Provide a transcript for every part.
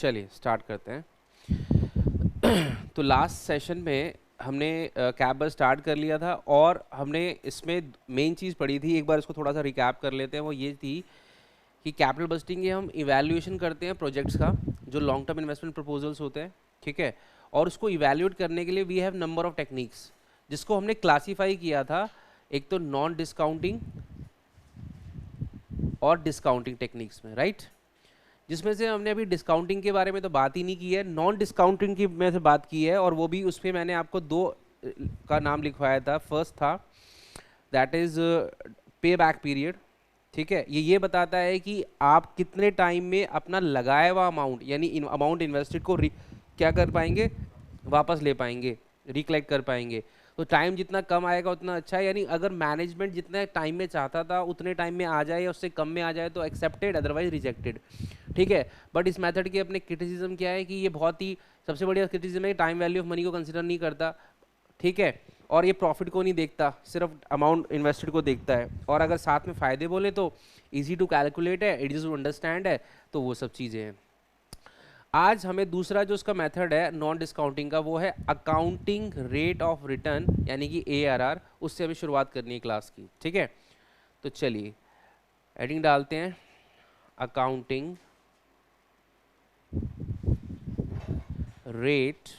चलिए स्टार्ट करते हैं। तो लास्ट सेशन में हमने कैप बस्ट स्टार्ट कर लिया था और हमने इसमें मेन चीज़ पढ़ी थी, एक बार इसको थोड़ा सा रिकैप कर लेते हैं। वो ये थी कि कैपिटल बस्टिंग ये हम इवैल्यूएशन करते हैं प्रोजेक्ट्स का, जो लॉन्ग टर्म इन्वेस्टमेंट प्रपोजल्स होते हैं, ठीक है। और उसको इवैल्यूएट करने के लिए we have number of techniques, जिसको हमने क्लासीफाई किया था। एक तो नॉन डिस्काउंटिंग और डिस्काउंटिंग टेक्निक्स में, राइट। जिसमें से हमने अभी डिस्काउंटिंग के बारे में तो बात ही नहीं की है, नॉन डिस्काउंटिंग की में से बात की है, और वो भी उसमें मैंने आपको दो का नाम लिखवाया था। फर्स्ट था दैट इज पे बैक पीरियड, ठीक है। ये बताता है कि आप कितने टाइम में अपना लगाया हुआ अमाउंट, यानी अमाउंट इन्वेस्टेड को क्या कर पाएंगे, वापस ले पाएंगे, रिकलेक्ट कर पाएंगे। तो टाइम जितना कम आएगा उतना अच्छा है, यानी अगर मैनेजमेंट जितने टाइम में चाहता था उतने टाइम में आ जाए या उससे कम में आ जाए तो एक्सेप्टेड, अदरवाइज रिजेक्टेड, ठीक है। बट इस मेथड के अपने क्रिटिसिज्म क्या है कि ये बहुत ही सबसे बढ़िया क्रिटिसिज्म है, टाइम वैल्यू ऑफ मनी को कंसिडर नहीं करता, ठीक है। और ये प्रॉफिट को नहीं देखता, सिर्फ अमाउंट इन्वेस्टेड को देखता है। और अगर साथ में फ़ायदे बोले तो इजी टू कैलकुलेट है, इजी टू अंडरस्टैंड है, तो वो सब चीज़ें हैं। आज हमें दूसरा जो उसका मेथड है नॉन डिस्काउंटिंग का, वो है अकाउंटिंग रेट ऑफ रिटर्न, यानी कि ARR। उससे हमें शुरुआत करनी है क्लास की, ठीक है। तो चलिए हेडिंग डालते हैं, accounting rate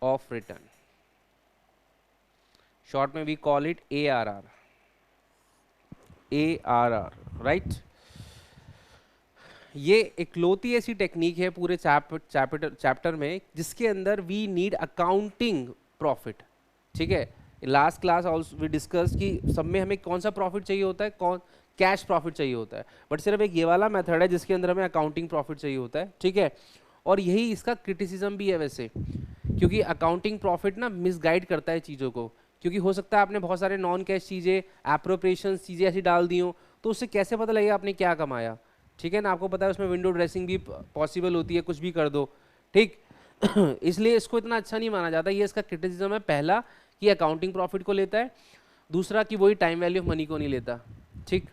of return, short में we call it ARR, right. ये इकलौती ऐसी टेक्निक है पूरे चैप्टर में जिसके अंदर वी नीड अकाउंटिंग प्रॉफिट, ठीक है। Last class also we discuss कि सब में हमें कौन सा प्रॉफिट चाहिए होता है, कौन कैश प्रॉफिट चाहिए होता है, बट सिर्फ एक ये वाला मेथड है जिसके अंदर हमें अकाउंटिंग प्रॉफिट चाहिए होता है, ठीक है। और यही इसका क्रिटिसिज्म भी है वैसे, क्योंकि अकाउंटिंग प्रॉफिट ना मिसगाइड करता है चीज़ों को। क्योंकि हो सकता है आपने बहुत सारे नॉन कैश चीज़ें, एप्रोप्रिएशन चीज़ें ऐसी डाल दी हो, तो उससे कैसे पता लगेगा आपने क्या कमाया, ठीक है ना। आपको पता है उसमें विंडो ड्रेसिंग भी पॉसिबल होती है, कुछ भी कर दो, ठीक। इसलिए इसको इतना अच्छा नहीं माना जाता। ये इसका क्रिटिसिज्म है, पहला कि अकाउंटिंग प्रॉफिट को लेता है, दूसरा कि वही टाइम वैल्यू ऑफ मनी को नहीं लेता, ठीक।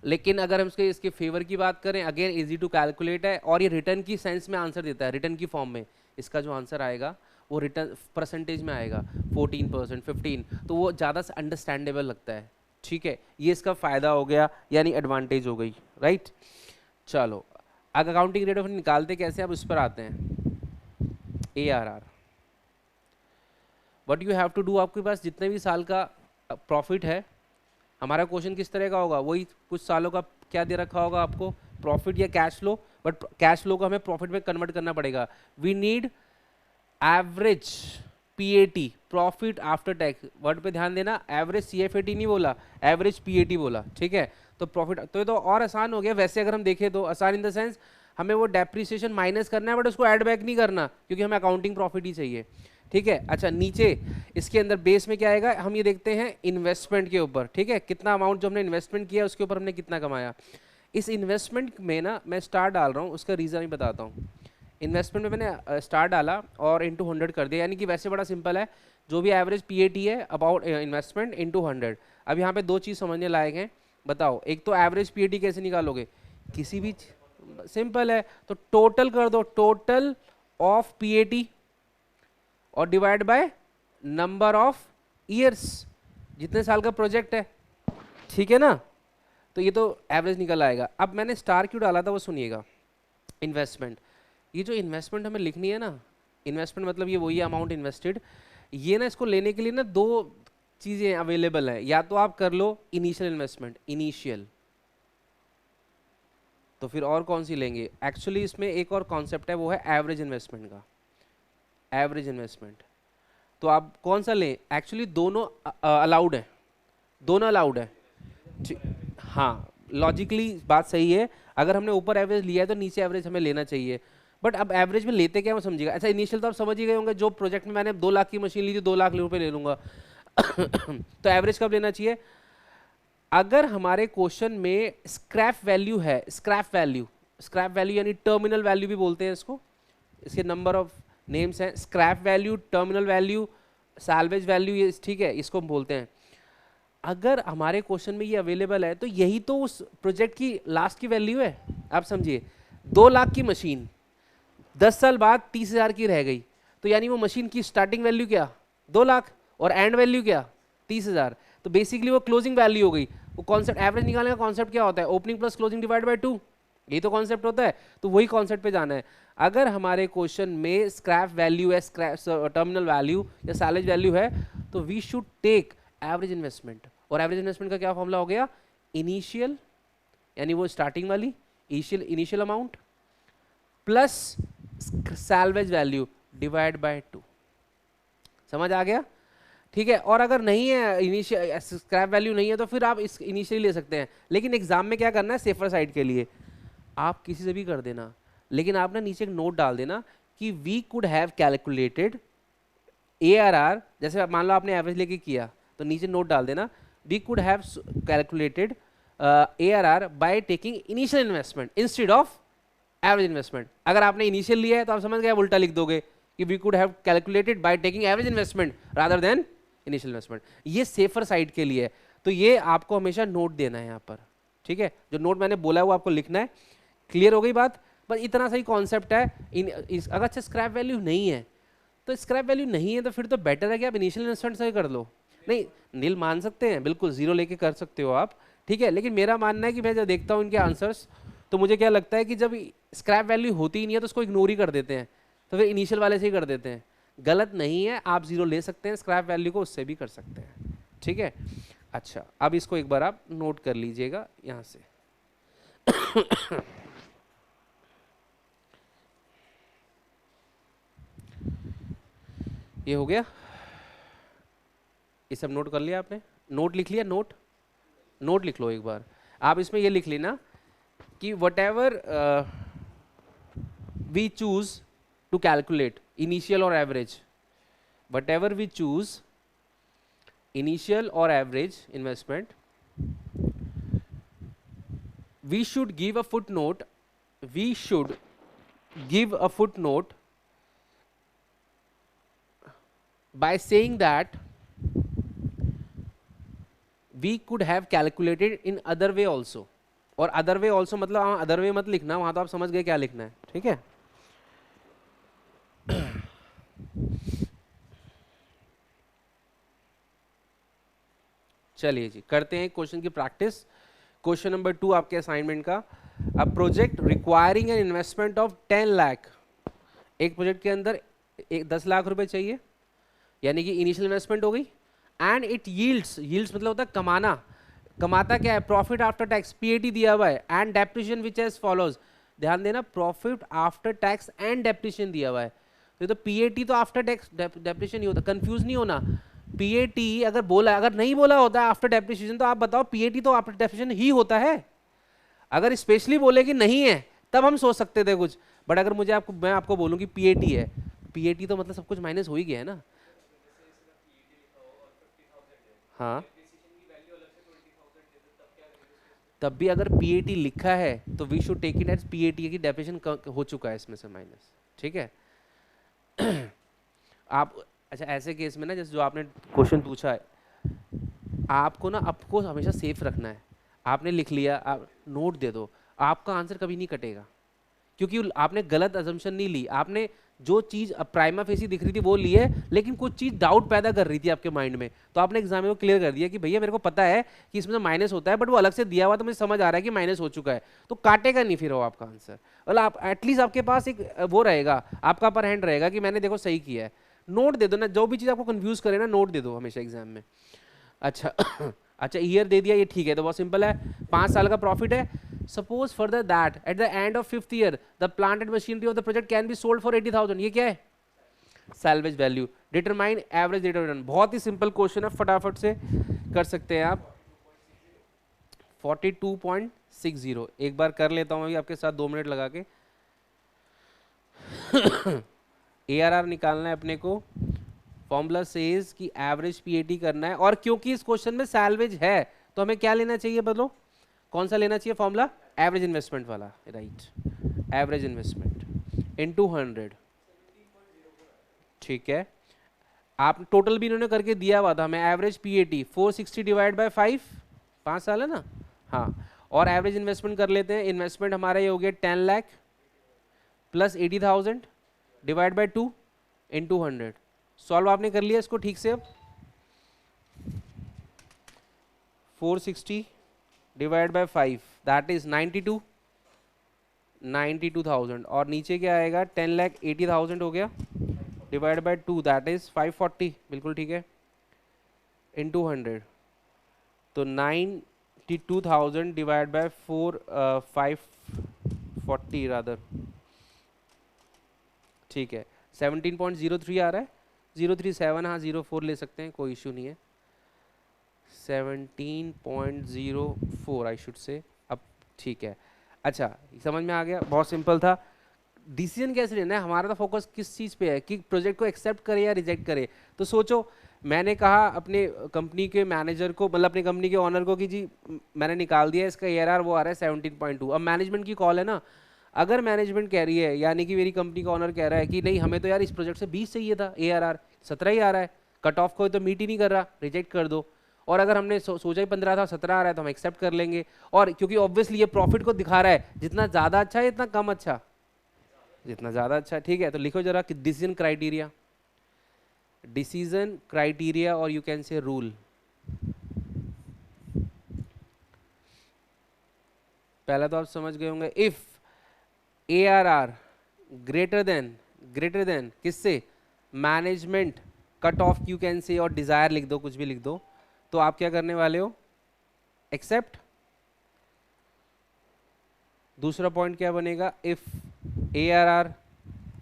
लेकिन अगर हम इसके फेवर की बात करें, अगेन इजी टू कैलकुलेट है, और ये रिटर्न की सेंस में आंसर देता है, रिटर्न की फॉर्म में। इसका जो आंसर आएगा वो रिटर्न परसेंटेज में आएगा, 14%, 15, तो वो ज़्यादा से अंडरस्टैंडेबल लगता है, ठीक है। ये इसका फ़ायदा हो गया, यानी एडवांटेज हो गई, राइट। चलो अब अकाउंटिंग रेट ऑफ निकालते कैसे, अब उस पर आते हैं। ARR what you have to do, आपके पास जितने भी साल का प्रॉफिट है, हमारा क्वेश्चन किस तरह का होगा, वही कुछ सालों का क्या दे रखा होगा आपको, प्रॉफिट या cash flow, but cash flow को हमें प्रॉफिट में कन्वर्ट करना पड़ेगा। We need average PAT, profit after tax. Word पे ध्यान देना, एवरेज CFAT नहीं बोला, एवरेज PAT बोला, ठीक है। तो प्रॉफिट तो ये तो और आसान हो गया वैसे, अगर हम देखें तो आसान इन द सेंस हमें वो डेप्रिसिएशन माइनस करना है, बट उसको ऐड बैक नहीं करना, क्योंकि हमें अकाउंटिंग प्रॉफिट ही चाहिए, ठीक है। अच्छा, नीचे इसके अंदर बेस में क्या आएगा, हम ये देखते हैं इन्वेस्टमेंट के ऊपर, ठीक है। कितना अमाउंट जो हमने इन्वेस्टमेंट किया उसके ऊपर हमने कितना कमाया। इस इन्वेस्टमेंट में ना मैं स्टार डाल रहा हूँ, उसका रीज़न ही बताता हूँ। इन्वेस्टमेंट में मैंने स्टार डाला और इंटू 100 कर दिया, यानी कि वैसे बड़ा सिंपल है, जो भी एवरेज PAT है अबाउट इन्वेस्टमेंट इंटू 100। अब यहाँ पे दो चीज़ समझने लायक हैं, बताओ। एक तो एवरेज PAT कैसे निकालोगे, किसी भी सिंपल है, तो टोटल कर दो, टोटल ऑफ PAT और divide by number of years, जितने साल का प्रोजेक्ट है, ठीक है ना। तो ये तो एवरेज निकल आएगा। अब मैंने स्टार क्यों डाला था वो सुनिएगा। इन्वेस्टमेंट, ये जो इन्वेस्टमेंट हमें लिखनी है ना, इन्वेस्टमेंट मतलब ये वही अमाउंट इन्वेस्टेड, ये ना इसको लेने के लिए ना दो चीज़ें अवेलेबल हैं। या तो आप कर लो इनिशियल इन्वेस्टमेंट, इनिशियल, तो फिर और कौन सी लेंगे। एक्चुअली इसमें एक और कॉन्सेप्ट है, वो है एवरेज इन्वेस्टमेंट का, एवरेज इन्वेस्टमेंट। तो आप कौन सा लें, एक्चुअली दोनों अलाउड है, दोनों अलाउड है, हाँ। लॉजिकली बात सही है, अगर हमने ऊपर एवरेज लिया है तो नीचे एवरेज हमें लेना चाहिए। बट अब एवरेज में लेते क्या, वो समझिएगा। अच्छा, इनिशियल तो आप समझ ही गए होंगे, जो प्रोजेक्ट में मैंने 2 लाख की मशीन ली थी, 2 लाख रुपए ले लूंगा। तो एवरेज कब लेना चाहिए, अगर हमारे क्वेश्चन में स्क्रैप वैल्यू है, स्क्रैप वैल्यू यानी टर्मिनल वैल्यू भी बोलते हैं इसको, इसके नंबर ऑफ नेम्स हैं, scrap value, terminal value, salvage value, ये ठीक है, इसको हम बोलते हैं। अगर हमारे क्वेश्चन में ये अवेलेबल है तो यही तो उस प्रोजेक्ट की लास्ट की वैल्यू है, आप समझिए। 2 लाख की मशीन 10 साल बाद 30,000 की रह गई, तो यानी वो मशीन की स्टार्टिंग वैल्यू क्या 2 लाख और एंड वैल्यू क्या 30,000, तो बेसिकली वो क्लोजिंग वैल्यू हो गई। वो कॉन्सेप्ट एवरेज निकालने का कॉन्सेप्ट क्या होता है, opening plus closing divide by 2, यही तो कॉन्सेप्ट होता है। तो वही कॉन्सेप्ट पे जाना है। अगर हमारे क्वेश्चन में स्क्रैप वैल्यू है, स्क्रैप टर्मिनल वैल्यू या सैलेज वैल्यू है, तो we should take average investment. और एवरेज इन्वेस्टमेंट का क्या फॉर्मूला हो गया, इनिशियल यानी वो स्टार्टिंग वाली initial amount plus salvage value divide by 2। समझ आ गया, ठीक है। और अगर नहीं है इनिशियल स्क्रैप वैल्यू नहीं है तो फिर आप इस इनिशियली ले सकते हैं, लेकिन एग्जाम में क्या करना है, सेफर साइड के लिए आप किसी से भी कर देना, लेकिन आप ना नीचे एक नोट डाल देना कि we could have calculated ARR। जैसे मान लो आपने एवरेज लेके किया तो नीचे नोट डाल देना we could have calculated ARR by taking initial investment instead of average investment. अगर आपने इनिशियल लिया है तो आप समझ गए, उल्टा लिख दोगे कि we could have calculated by taking average investment rather than initial investment. ये सेफर साइड के लिए है, तो ये आपको हमेशा नोट देना है यहाँ पर, ठीक है। जो नोट मैंने बोला है वो आपको लिखना है। क्लियर हो गई बात, बस इतना सही कॉन्सेप्ट है। अगर अच्छा स्क्रैप वैल्यू नहीं है तो स्क्रैप वैल्यू नहीं है तो फिर तो बेटर है कि आप इनिशियल इन्वेस्टमेंट से कर लो। नहीं नील मान सकते हैं, बिल्कुल जीरो लेके कर सकते हो आप, ठीक है। लेकिन मेरा मानना है कि मैं जब देखता हूँ इनके आंसर्स तो मुझे क्या लगता है कि जब स्क्रैप वैल्यू होती ही नहीं है तो उसको इग्नोर ही कर देते हैं, तो फिर इनिशियल वाले से ही कर देते हैं। गलत नहीं है, आप जीरो ले सकते हैं, स्क्रैप वैल्यू को उससे भी कर सकते हैं, ठीक है। अच्छा अब इसको एक बार आप नोट कर लीजिएगा यहाँ से। ये हो गया, ये सब नोट कर लिया आपने, नोट लिख लिया, नोट लिख लो एक बार। आप इसमें ये लिख लेना कि whatever we choose to calculate initial और average, whatever we choose initial और average investment, we should give a footnote, we should give a footnote by saying that we could have calculated in other way also। और other way also मतलब other way मत लिखना, वहां तो आप समझ गए क्या लिखना है, ठीक है। चलिए जी करते हैं क्वेश्चन की प्रैक्टिस। क्वेश्चन नंबर 2 आपके असाइनमेंट का, a project requiring an investment of 10 lakh. एक प्रोजेक्ट के अंदर 10 लाख रुपए चाहिए, यानी कि इनिशियल इन्वेस्टमेंट हो गई, एंड इट यील्ड्स, यील्ड्स मतलब होता है कमाना, कमाता क्या है, प्रॉफिट आफ्टर टैक्स PAT दिया हुआ है, and depreciation which as follows. ध्यान देना profit after tax and depreciation दिया हुआ है, तो PAT तो आफ्टर टैक्स डेप्रिसिएशन नहीं होता, कंफ्यूज नहीं होना। PAT अगर बोला, अगर नहीं बोला होता है आफ्टर डेप्रिसिएशन तो आप बताओ PAT तो आफ्टर डेप्रिसिएशन ही होता है। अगर स्पेशली बोले कि नहीं है तब हम सोच सकते थे कुछ, बट अगर मुझे आपको मैं आपको बोलूं कि PAT है, PAT तो मतलब सब कुछ माइनस हो ही गया है ना। हाँ तब भी अगर PAT लिखा है तो we should take it as PAT की डेफिनेशन हो चुका है इसमें से माइनस, ठीक है। आप अच्छा ऐसे केस में ना, जैसे जो आपने क्वेश्चन पूछा है, आपको ना आपको हमेशा सेफ रखना है। आपने लिख लिया, आप नोट दे दो, आपका आंसर कभी नहीं कटेगा, क्योंकि आपने गलत अजम्पशन नहीं ली। आपने जो चीज़ प्राइमा फेसी दिख रही थी वो ली है, लेकिन कुछ चीज़ डाउट पैदा कर रही थी आपके माइंड में, तो आपने एग्जाम में वो क्लियर कर दिया कि भैया मेरे को पता है कि इसमें माइनस होता है, बट वो अलग से दिया हुआ तो मुझे समझ आ रहा है कि माइनस हो चुका है, तो काटेगा नहीं फिर वो आपका आंसर। मतलब आप एटलीस्ट आपके पास एक वो रहेगा, आपका अपर हैंड रहेगा कि मैंने देखो सही किया है। नोट दे दो ना, जो भी चीज़ आपको कंफ्यूज करे ना नोट दे दो हमेशा एग्जाम में। अच्छा अच्छा ईयर दे दिया, ये ठीक है, तो बहुत सिंपल है, 5 साल का प्रॉफिट है। Suppose further that at the end of 5th year the plant and machinery of the project can be sold for 80,000। ये क्या है, salvage value. Determine average rate of return, बहुत ही सिंपल क्वेश्चन है, फटाफट से कर सकते हैं आप। 42.60, एक बार कर लेता हूं अभी आपके साथ 2 मिनट लगा के। ARR निकालना है अपने को, फॉर्मूला सेज कि एवरेज PAT करना है, और क्योंकि इस क्वेश्चन में सैल्वेज है तो हमें क्या लेना चाहिए, बदलो कौन सा लेना चाहिए फॉर्मूला, एवरेज इन्वेस्टमेंट वाला, राइट। एवरेज इन्वेस्टमेंट इनटू 100, ठीक है। आप टोटल भी इन्होंने करके दिया हुआ था हमें, एवरेज PAT 460 डिवाइड बाय 5, 5 साल है ना, हाँ। और एवरेज इन्वेस्टमेंट कर लेते हैं, इन्वेस्टमेंट हमारा ये हो गया 10 lakh, plus 80,000 divide by 2 into 100। Solve आपने कर लिया इसको ठीक से। अब 460 डिवाइड बाय 5 दैट इज 92,000 और नीचे क्या आएगा 10,80,000 हो गया डिवाइड बाय 2 दैट इज 540, बिल्कुल ठीक है, इंटू 100। तो 92,000 डिवाइड बाय 540 रादर, ठीक है, 17.03 आ रहा है, 037, हाँ 04 ले सकते हैं, कोई इशू नहीं है, 17.04 आई शुड से। अब ठीक है, अच्छा समझ में आ गया, बहुत सिंपल था। डिसीजन कैसे लेना है, हमारा तो फोकस किस चीज़ पे है कि प्रोजेक्ट को एक्सेप्ट करे या रिजेक्ट करे। तो सोचो, मैंने कहा अपने कंपनी के मैनेजर को, मतलब अपनी कंपनी के ऑनर को कि जी मैंने निकाल दिया, इसका ARR वो आ रहा है 17.2। अब मैनेजमेंट की कॉल है ना, अगर मैनेजमेंट कह रही है, यानी कि मेरी कंपनी का ऑनर कह रहा है कि नहीं हमें तो यार इस प्रोजेक्ट से 20 चाहिए था, ARR 17 ही आ रहा है, कट ऑफ को तो मीट ही नहीं कर रहा, रिजेक्ट कर दो। और अगर हमने सोचा ही 15 था, 17 आ रहा है, तो हम एक्सेप्ट कर लेंगे। और क्योंकि ऑब्वियसली ये प्रॉफिट को दिखा रहा है, जितना ज़्यादा अच्छा है इतना कम अच्छा, जितना ज़्यादा अच्छा, ठीक है। तो लिखो जरा कि डिसीजन क्राइटेरिया, डिसीजन क्राइटेरिया और यू कैन से रूल। पहला तो आप समझ गए होंगे, इफ ARR ग्रेटर देन किससे, management cut off you can say, और डिजायर लिख दो, कुछ भी लिख दो, तो आप क्या करने वाले हो, एक्सेप्ट। दूसरा पॉइंट क्या बनेगा, if ARR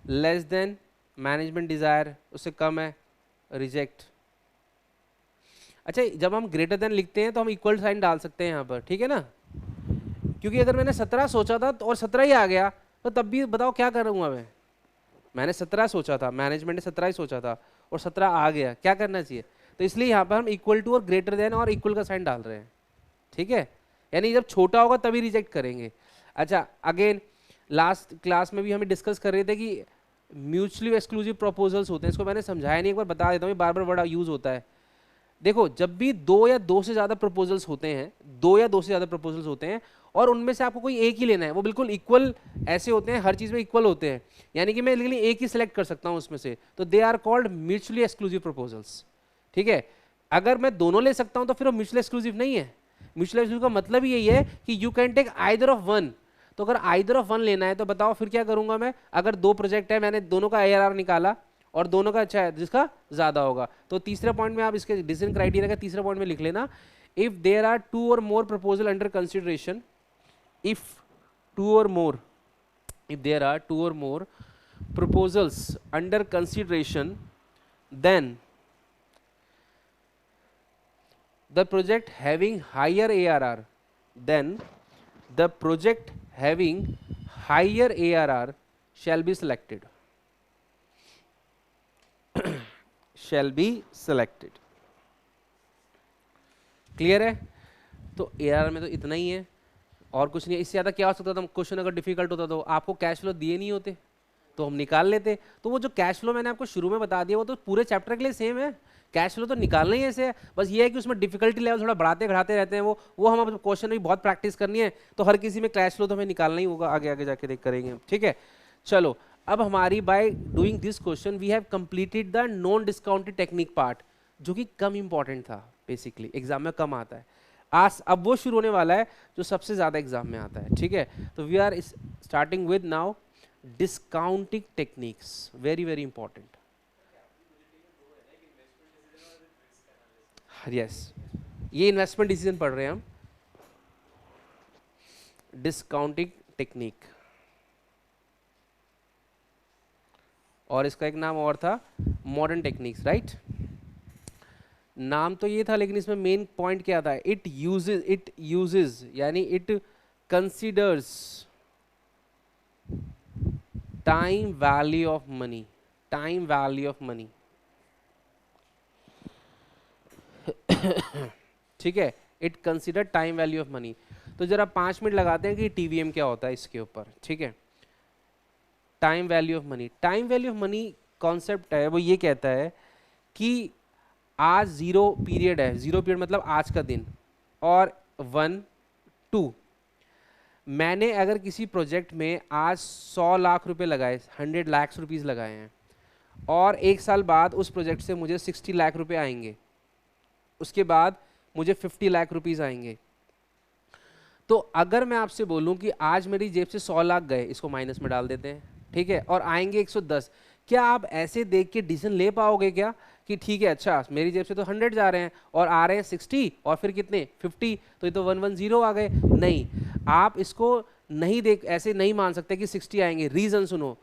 less than management desire, उससे कम है, रिजेक्ट। अच्छा, जब हम ग्रेटर देन लिखते हैं तो हम इक्वल साइन डाल सकते हैं यहाँ पर, ठीक है ना, क्योंकि अगर मैंने 17 सोचा था और 17 ही आ गया तो तब भी बताओ क्या करूँगा मैं। मैंने 17 सोचा था, मैनेजमेंट ने 17 ही सोचा था और 17 आ गया, क्या करना चाहिए। तो इसलिए यहाँ पर हम इक्वल टू और ग्रेटर देन और इक्वल का साइन डाल रहे हैं, ठीक है, यानी जब छोटा होगा तभी रिजेक्ट करेंगे। अच्छा, अगेन लास्ट क्लास में भी हमें डिस्कस कर रहे थे कि म्यूचुअली एक्सक्लूसिव प्रपोजल्स होते हैं, इसको मैंने समझाया नहीं, एक बार बता देता हूँ, बार बार बड़ा यूज होता है। देखो, जब भी दो या दो से ज़्यादा प्रपोजल्स होते हैं, दो या दो से ज़्यादा प्रपोजल्स होते हैं और उनमें से आपको कोई एक ही लेना है, वो बिल्कुल इक्वल ऐसे होते हैं, हर चीज़ में इक्वल होते हैं, यानी कि मैं लिटरली एक ही सिलेक्ट कर सकता हूँ उसमें से, तो they are called mutually exclusive proposals, ठीक है। अगर मैं दोनों ले सकता हूँ तो फिर वो म्यूचुअली एक्सक्लूसिव नहीं है। म्यूचुअली एक्सक्लूसिव का मतलब यही है कि you can take either of one. तो अगर आइदर ऑफ वन लेना है तो बताओ फिर क्या करूंगा मैं, अगर दो प्रोजेक्ट है, मैंने दोनों का ARR निकाला और दोनों का अच्छा है, जिसका ज्यादा होगा, तो तीसरे पॉइंट में आप इसके डिसीजन क्राइटेरिया का तीसरा पॉइंट में लिख लेना, इफ देयर आर टू और more proposal under consideration, if there are two और more proposals under consideration, then the project having higher ARR, shall be selected. shall be selected. Clear है। तो ARR में तो इतना ही है और कुछ नहीं है, इससे ज़्यादा क्या हो सकता था। क्वेश्चन अगर डिफिकल्ट होता तो आपको कैश फ्लो दिए नहीं होते तो हम निकाल लेते। तो वो जो कैश फ्लो मैंने आपको शुरू में बता दिया वो तो पूरे चैप्टर के लिए सेम है, कैश फ्लो तो निकालना ही ऐसे है, बस ये है कि उसमें डिफिकल्टी लेवल थोड़ा बढ़ाते घटाते रहते हैं, वो हम क्वेश्चन में बहुत प्रैक्टिस करनी है, तो हर किसी में कैश फ्लो तो हमें निकालना ही होगा, आगे आगे जाके देख करेंगे, ठीक है। चलो, अब हमारी by doing this question we have completed the non discounted technique part, जो कि कम इंपॉर्टेंट था, बेसिकली एग्जाम में कम आता है। आज अब वो शुरू होने वाला है जो सबसे ज्यादा एग्जाम में आता है, ठीक है। तो we are starting with now discounting techniques, very very important. Yes, ये इन्वेस्टमेंट डिसीजन पढ़ रहे हैं हम, डिस्काउंटिंग टेक्निक, और इसका एक नाम और था मॉडर्न टेक्निक्स, राइट। नाम तो ये था लेकिन इसमें मेन पॉइंट क्या था, इट यूजेस यानी it considers time value of money, ठीक है, it consider time value of money. तो जरा 5 मिनट लगाते हैं कि TVM क्या होता है इसके ऊपर, ठीक है। Time value of money concept है, वो ये कहता है कि आज 0 पीरियड है, 0 पीरियड मतलब आज का दिन, और 1 2, मैंने अगर किसी प्रोजेक्ट में आज 100 लाख रुपए लगाए, 100 लाख रुपीज़ लगाए हैं, और 1 साल बाद उस प्रोजेक्ट से मुझे 60 लाख रुपए आएंगे, उसके बाद मुझे 50 लाख रुपीज़ आएंगे। तो अगर मैं आपसे बोलूं कि आज मेरी जेब से 100 लाख गए, इसको माइनस में डाल देते हैं, ठीक है, और आएंगे 110, क्या आप ऐसे देख के डिसीजन ले पाओगे क्या कि ठीक है अच्छा मेरी जेब से तो 100 जा रहे हैं और आ रहे हैं 60 और फिर कितने 50, तो ये तो 110 आ गए? नहीं, आप इसको नहीं देख, ऐसे नहीं मान सकते कि 60 आएंगे। रीज़न सुनो,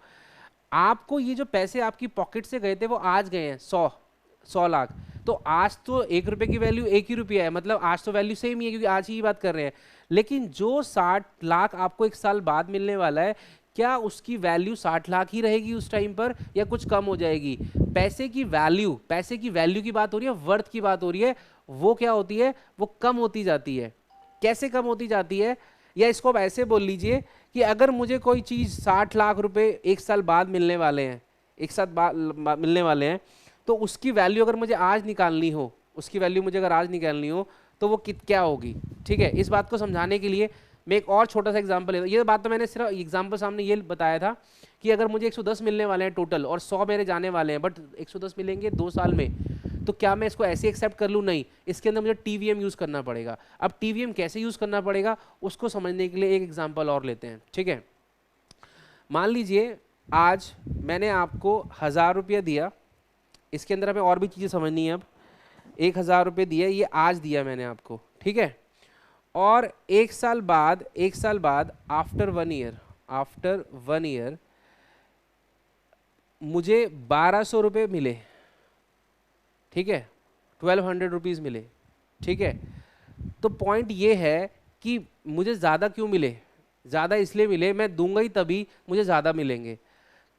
आपको ये जो पैसे आपकी पॉकेट से गए थे वो आज गए हैं 100 लाख, तो आज तो 1 रुपये की वैल्यू 1 ही रुपया है, मतलब आज तो वैल्यू सेम ही है क्योंकि आज ही बात कर रहे हैं। लेकिन जो 60 लाख आपको 1 साल बाद मिलने वाला है, क्या उसकी वैल्यू 60 लाख ही रहेगी उस टाइम पर या कुछ कम हो जाएगी? पैसे की वैल्यू की बात हो रही है, वर्थ की बात हो रही है, वो क्या होती है, वो कम होती जाती है। कैसे कम होती जाती है? या इसको आप ऐसे बोल लीजिए कि अगर मुझे कोई चीज़ 60 लाख रुपए 1 साल बाद मिलने वाले हैं, एक साथ मिलने वाले हैं, तो उसकी वैल्यू अगर मुझे आज निकालनी हो, तो वो क्या होगी? ठीक है, इस बात को समझाने के लिए मैं एक और छोटा सा एग्जांपल लेता हूँ। ये बात तो मैंने सिर्फ एग्जांपल सामने ये बताया था कि अगर मुझे 110 मिलने वाले हैं टोटल और 100 मेरे जाने वाले हैं, बट 110 मिलेंगे 2 साल में, तो क्या मैं इसको ऐसे एक्सेप्ट कर लूँ? नहीं, इसके अंदर मुझे TVM यूज़ करना पड़ेगा। अब TVM कैसे यूज़ करना पड़ेगा उसको समझने के लिए एक एग्जाम्पल और लेते हैं, ठीक है। मान लीजिए आज मैंने आपको 1000 रुपया दिया, इसके अंदर हमें और भी चीज़ें समझनी है। अब 1000 रुपये दिया, ये आज दिया मैंने आपको, ठीक है, और 1 साल बाद आफ्टर 1 ईयर मुझे 1200 रुपये मिले, ठीक है, 1200 रुपीज़ मिले, ठीक है। तो पॉइंट ये है कि मुझे ज़्यादा क्यों मिले? ज़्यादा इसलिए मिले, मैं दूंगा ही तभी मुझे ज़्यादा मिलेंगे,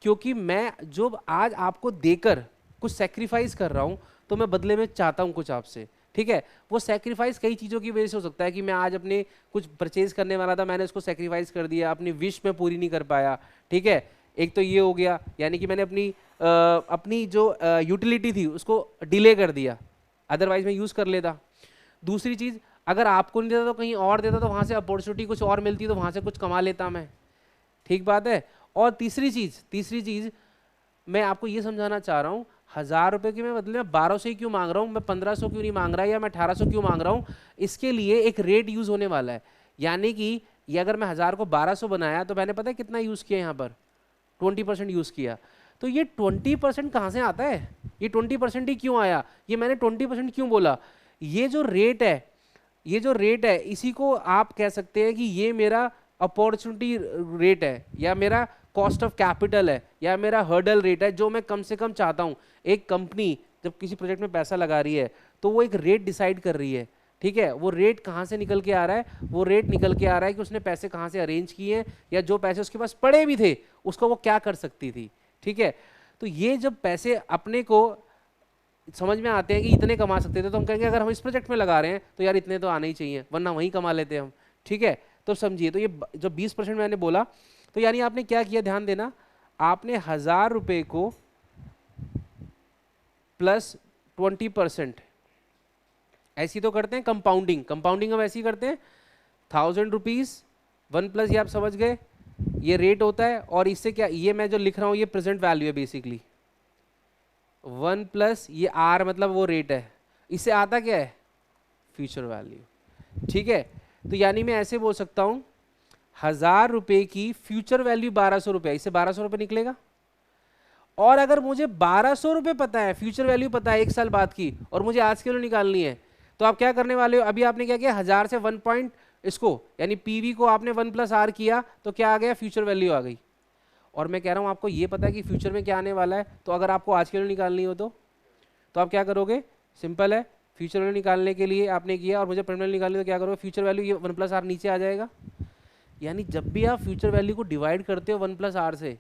क्योंकि मैं जो आज आपको देकर कुछ सेक्रीफाइस कर रहा हूँ, तो मैं बदले में चाहता हूँ कुछ आपसे, ठीक है। वो सेक्रीफाइस कई चीज़ों की वजह से हो सकता है कि मैं आज अपने कुछ परचेज करने वाला था, मैंने उसको सेक्रीफाइस कर दिया, अपनी विश में पूरी नहीं कर पाया, ठीक है। एक तो ये हो गया, यानी कि मैंने अपनी जो यूटिलिटी थी उसको डिले कर दिया, अदरवाइज मैं यूज़ कर लेता। दूसरी चीज़, अगर आपको नहीं देता तो कहीं और देता, तो वहाँ से अपॉर्चुनिटी कुछ और मिलती, तो वहाँ से कुछ कमा लेता मैं, ठीक बात है। और तीसरी चीज़ मैं आपको ये समझाना चाह रहा हूँ, 1000 रुपये के मैं बदले में 1200 ही क्यों मांग रहा हूँ, मैं 1500 क्यों नहीं मांग रहा, या मैं 1800 क्यों मांग रहा हूँ? इसके लिए एक रेट यूज़ होने वाला है, यानी कि ये अगर मैं 1000 को 1200 बनाया, तो मैंने पता है कितना यूज़ किया यहाँ पर? 20% यूज़ किया। तो ये 20% कहाँ से आता है? ये 20% ही क्यों आया? ये मैंने 20% क्यों बोला? ये जो रेट है इसी को आप कह सकते हैं कि ये मेरा अपॉर्चुनिटी रेट है, या मेरा कॉस्ट ऑफ कैपिटल है, या मेरा हर्डल रेट है, जो मैं कम से कम चाहता हूँ। एक कंपनी जब किसी प्रोजेक्ट में पैसा लगा रही है, तो वो एक रेट डिसाइड कर रही है, ठीक है। वो रेट कहाँ से निकल के आ रहा है? वो रेट निकल के आ रहा है कि उसने पैसे कहाँ से अरेंज किए हैं, या जो पैसे उसके पास पड़े भी थे उसको वो क्या कर सकती थी, ठीक है। तो ये जब पैसे अपने को समझ में आते हैं कि इतने कमा सकते थे, तो हम कहेंगे अगर हम इस प्रोजेक्ट में लगा रहे हैं तो यार इतने तो आने ही चाहिए, वरना वहीं कमा लेते हम, ठीक है। तो समझिए, तो ये जो 20% मैंने बोला, तो यानी आपने क्या किया, ध्यान देना, आपने 1000 रुपये को प्लस 20%, ऐसी तो करते हैं कंपाउंडिंग हम ऐसी करते हैं, 1000 रुपीज़ 1 प्लस, ये आप समझ गए, ये रेट होता है। और इससे क्या, ये मैं जो लिख रहा हूँ ये प्रेजेंट वैल्यू है बेसिकली, 1 प्लस ये R मतलब वो रेट है, इससे आता क्या है? फ्यूचर वैल्यू, ठीक है। तो यानी मैं ऐसे बोल सकता हूँ 1000 रुपये की फ्यूचर वैल्यू 1200 रुपये, इससे 1200 रुपये निकलेगा। और अगर मुझे 1200 रुपये पता है, फ्यूचर वैल्यू पता है 1 साल बाद की, और मुझे आज के लिए निकालनी है, तो आप क्या करने वाले हो? अभी आपने क्या किया, 1000 से 1 पॉइंट इसको यानी PV को आपने 1 प्लस R किया, तो क्या आ गया? फ्यूचर वैल्यू आ गई। और मैं कह रहा हूँ आपको ये पता है कि फ्यूचर में क्या आने वाला है, तो अगर आपको आज के लिए निकालनी हो तो आप क्या करोगे? सिंपल है, फ्यूचर वैल्यू निकालने के लिए आपने किया, और मुझे प्रेजेंट वैल्यू निकालनी तो क्या करोगे? फ्यूचर वैल्यू ये 1 प्लस R नीचे आ जाएगा। यानी जब भी आप फ्यूचर वैल्यू को डिवाइड करते हो 1 प्लस R से,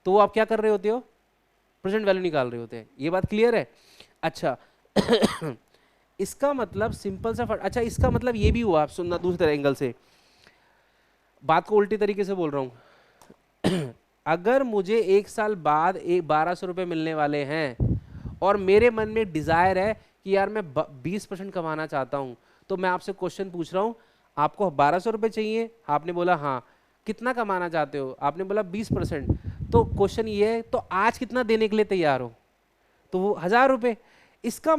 तो वो आप क्या कर रहे होते हो? प्रेजेंट वैल्यू निकाल रहे होते हैं। ये बात क्लियर है? अच्छा इसका मतलब सिंपल सा अच्छा, इसका मतलब ये भी हुआ, आप सुनना दूसरे एंगल से, बात को उल्टी तरीके से बोल रहा हूँ अगर मुझे 1 साल बाद 1200 रुपये मिलने वाले हैं, और मेरे मन में डिज़ायर है कि यार मैं 20% कमाना चाहता हूँ, तो मैं आपसे क्वेश्चन पूछ रहा हूँ, आपको 1200 रुपये चाहिए, आपने बोला हाँ, कितना कमाना चाहते हो, आपने बोला 20%, तो क्वेश्चन ये है तो आज कितना देने के लिए तैयार हो, तो वो 1000 रुपये। इसका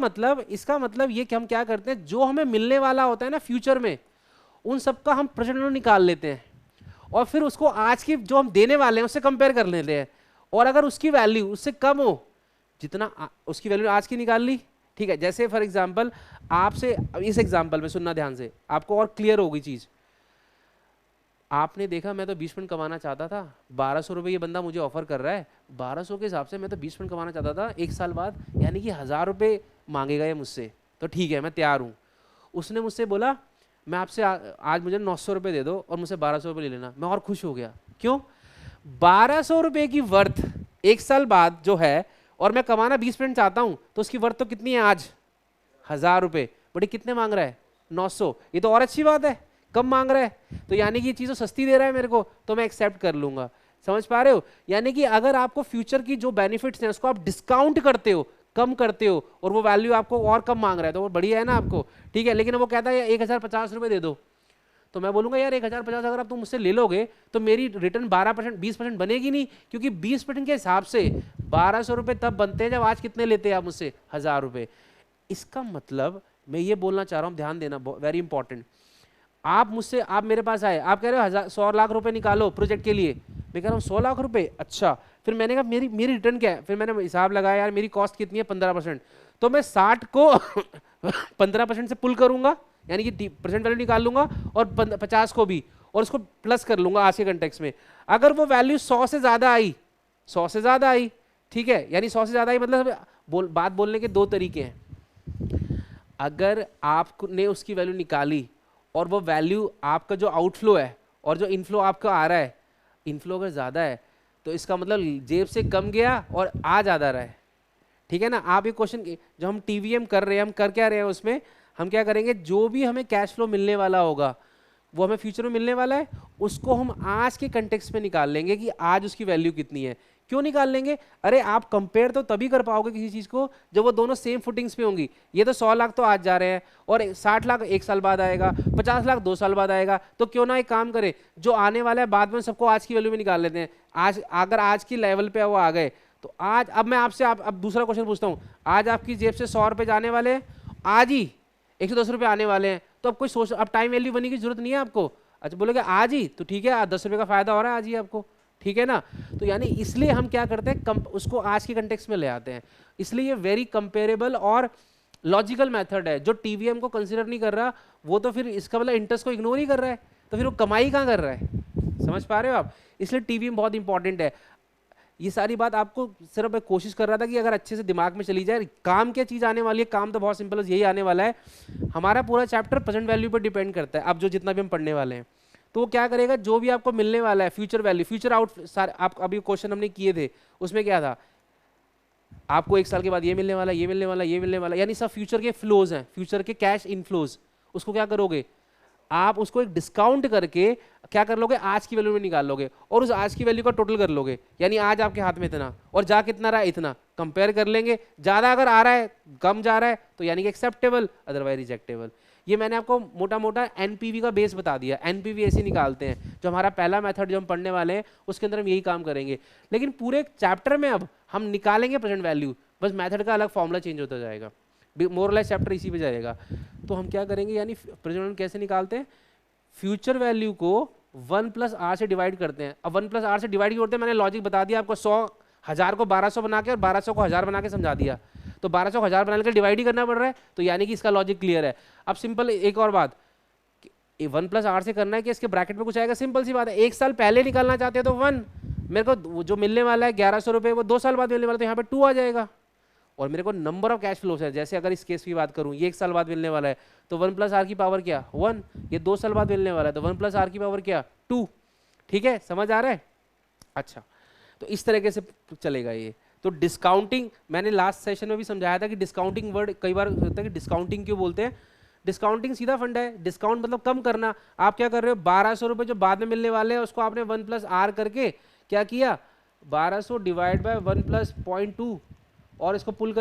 मतलब ये कि हम क्या करते हैं, जो हमें मिलने वाला होता है ना फ्यूचर में, उन सब का हम प्रेजेंट में निकाल लेते हैं और फिर उसको आज की जो हम देने वाले हैं उससे कंपेयर कर लेते हैं, और अगर उसकी वैल्यू उससे कम हो, जितना उसकी वैल्यू आज की निकाल ली, ठीक है। जैसे फॉर एग्जांपल आपसे, इस एग्जांपल में सुनना ध्यान से, आपको और क्लियर होगी चीज। आपने देखा मैं तो 20 मिनट कमाना चाहता था, 1200 रुपये ये बंदा मुझे ऑफर कर रहा है, 1200 के हिसाब से मैं तो 20 मिनट कमाना चाहता था, एक साल बाद यानी कि 1000 रुपये मांगेगा ये मुझसे, तो ठीक है मैं तैयार हूँ। उसने मुझसे बोला मैं आपसे आज मुझे 900 रुपये दे दो और मुझसे 1200 रुपये ले लेना, मैं और खुश हो गया। क्यों? 1200 रुपये की वर्थ एक साल बाद जो है, और मैं कमाना 20 मिनट चाहता हूँ, तो उसकी वर्थ तो कितनी है आज? 1000 रुपये। बट कितने मांग रहा है? 900। ये तो और अच्छी बात है, कम मांग रहा है, तो यानी कि ये चीज़ तो सस्ती दे रहा है मेरे को, तो मैं एक्सेप्ट कर लूंगा। समझ पा रहे हो? यानी कि अगर आपको फ्यूचर की जो बेनिफिट्स हैं उसको आप डिस्काउंट करते हो, कम करते हो, और वो वैल्यू आपको और कम मांग रहा है, तो वो बढ़िया है ना आपको, ठीक है। लेकिन वो कहता है 1050 रुपये दे दो, तो मैं बोलूंगा यार 1050 अगर आप तुम मुझसे ले लोगे तो मेरी रिटर्न 12% 20% बनेगी नहीं, क्योंकि 20% के हिसाब से 1200 रुपये तब बनते हैं जब आज कितने लेते हैं आप मुझसे? 1000 रुपये। इसका मतलब मैं ये बोलना चाह रहा हूँ, ध्यान देना, वेरी इंपॉर्टेंट। आप मुझसे, आप मेरे पास आए, आप कह रहे हो 100 लाख रुपए निकालो प्रोजेक्ट के लिए, मैं कह रहा हूँ 100 लाख रुपए, अच्छा। फिर मैंने कहा मेरी मेरी रिटर्न क्या है, फिर मैंने हिसाब लगाया यार मेरी कॉस्ट कितनी है, 15%, तो मैं 60 को 15% से पुल करूंगा, यानी कि परसेंट वैल्यू निकाल लूंगा, और 50 को भी, और उसको प्लस कर लूंगा आज के कंटेक्स्ट में। अगर वो वैल्यू 100 से ज्यादा आई, 100 से ज्यादा आई, ठीक है, यानी 100 से ज्यादा आई मतलब बात बोलने के दो तरीके हैं। अगर आपने उसकी वैल्यू निकाली और वो वैल्यू आपका जो आउटफ्लो है और जो इनफ्लो आपका आ रहा है, इनफ्लो अगर ज़्यादा है तो इसका मतलब जेब से कम गया और आ ज़्यादा रहा है, ठीक है ना। आप ये क्वेश्चन जो हम टीवीएम कर रहे हैं, हम कर क्या रहे हैं उसमें, हम क्या करेंगे, जो भी हमें कैश फ्लो मिलने वाला होगा वो हमें फ्यूचर में मिलने वाला है, उसको हम आज के कंटेक्स्ट में निकाल लेंगे कि आज उसकी वैल्यू कितनी है। क्यों निकाल लेंगे? अरे आप कंपेयर तो तभी कर पाओगे किसी चीज को जब वो दोनों सेम फुटिंग्स पे होंगी। ये तो 100 लाख तो आज जा रहे हैं और 60 लाख एक साल बाद आएगा, 50 लाख 2 साल बाद आएगा, तो क्यों ना एक काम करें, जो आने वाला है बाद में सबको आज की वैल्यू में निकाल लेते हैं। आज अगर आज की लेवल पे वो आ गए तो आज, अब मैं आपसे अब दूसरा क्वेश्चन पूछता हूँ, आज आपकी जेब से 100 रुपये जाने वाले हैं, आज ही 110 रुपये आने वाले हैं, तो अब कोई सोच, अब टाइम वैल्यू बनने की जरूरत नहीं है आपको। अच्छा बोलोगे आज ही, तो ठीक है 10 रुपये का फायदा हो रहा है आज ही आपको, ठीक है ना। तो यानी इसलिए हम क्या करते हैं, उसको आज के कंटेक्स्ट में ले आते हैं। इसलिए ये वेरी कंपेरेबल और लॉजिकल मेथड है। जो टीवीएम को कंसिडर नहीं कर रहा वो तो फिर इसका मतलब इंटरेस्ट को इग्नोर ही कर रहा है, तो फिर वो कमाई कहाँ कर रहा है? समझ पा रहे हो आप? इसलिए टीवीएम बहुत इंपॉर्टेंट है। ये सारी बात आपको सिर्फ मैं कोशिश कर रहा था कि अगर अच्छे से दिमाग में चली जाए, काम क्या चीज़ आने वाली है, काम तो बहुत सिंपल है, यही आने वाला है। हमारा पूरा चैप्टर प्रेजेंट वैल्यू पर डिपेंड करता है, अब जो जितना भी हम पढ़ने वाले हैं। तो वो क्या करेगा, जो भी आपको मिलने वाला है फ्यूचर वैल्यू, फ्यूचर आउट, आप अभी क्वेश्चन हमने किए थे उसमें क्या था, आपको एक साल के बाद ये मिलने वाला, ये मिलने वाला, ये मिलने वाला, यानी सब फ्यूचर के फ्लोज हैं, फ्यूचर के कैश इनफ्लोज। उसको क्या करोगे आप, उसको एक डिस्काउंट करके क्या कर लोगे, आज की वैल्यू में निकाल लोगे और उस आज की वैल्यू का टोटल कर लोगे, यानी आज आपके हाथ में इतना और जा कितना रहा है इतना, कंपेयर कर लेंगे। ज्यादा अगर आ रहा है, कम जा रहा है, तो यानी कि एक्सेप्टेबल, अदरवाइज रिजेक्टेबल। ये मैंने आपको मोटा मोटा एनपीवी का बेस बता दिया। एनपीवी ऐसे निकालते हैं, जो हमारा पहला मेथड जो हम पढ़ने वाले हैं उसके अंदर हम यही काम करेंगे। लेकिन पूरे चैप्टर में अब हम निकालेंगे प्रेजेंट वैल्यू, बस मेथड का अलग फॉर्मूला चेंज होता जाएगा, मोरलेस चैप्टर इसी पे जाएगा। तो हम क्या करेंगे, यानी प्रेजेंट वैल्यू कैसे निकालते हैं, फ्यूचर वैल्यू को 1 + r से डिवाइड करते हैं। अब 1 + r से डिवाइड क्यों करते हैं, मैंने लॉजिक बता दिया आपको, 100 1000 को 1200 बना के और 1200 को 1000 बना के समझा दिया। तो 1200 को 1000 बनाने के लिए डिवाइड ही करना पड़ रहा है, तो यानी कि इसका लॉजिक क्लियर है। अब सिंपल एक और बात, 1 + r से करना है कि इसके ब्रैकेट में कुछ आएगा, सिंपल सी बात है। एक साल पहले निकालना चाहते हैं तो 1, मेरे को जो मिलने वाला है 1100 रुपये वो 2 साल बाद मिलने वाला है, तो यहाँ पे 2 आ जाएगा। और मेरे को नंबर ऑफ कैश फ्लोस है, जैसे अगर इस केस की बात करूं, ये 1 साल बाद मिलने वाला है तो 1 + r की पावर क्या 1, ये 2 साल बाद मिलने वाला है तो 1 + r की पावर क्या 2। ठीक है, समझ आ रहा है? अच्छा, तो इस तरीके से चलेगा ये। तो डिस्काउंटिंग मैंने लास्ट सेशन में भी समझाया था कि डिस्काउंटिंग वर्ड कई बार होता है कि डिस्काउंटिंग क्यों बोलते हैं। डिस्काउंटिंग सीधा फंड है, डिस्काउंट मतलब कम करना। आप क्या कर रहे हो, 1200 रुपये जो बाद में मिलने वाले हैं उसको आपने 1 + r करके क्या किया, 1200 डिवाइड बाय 1 + 0.2 और इसको पुल कर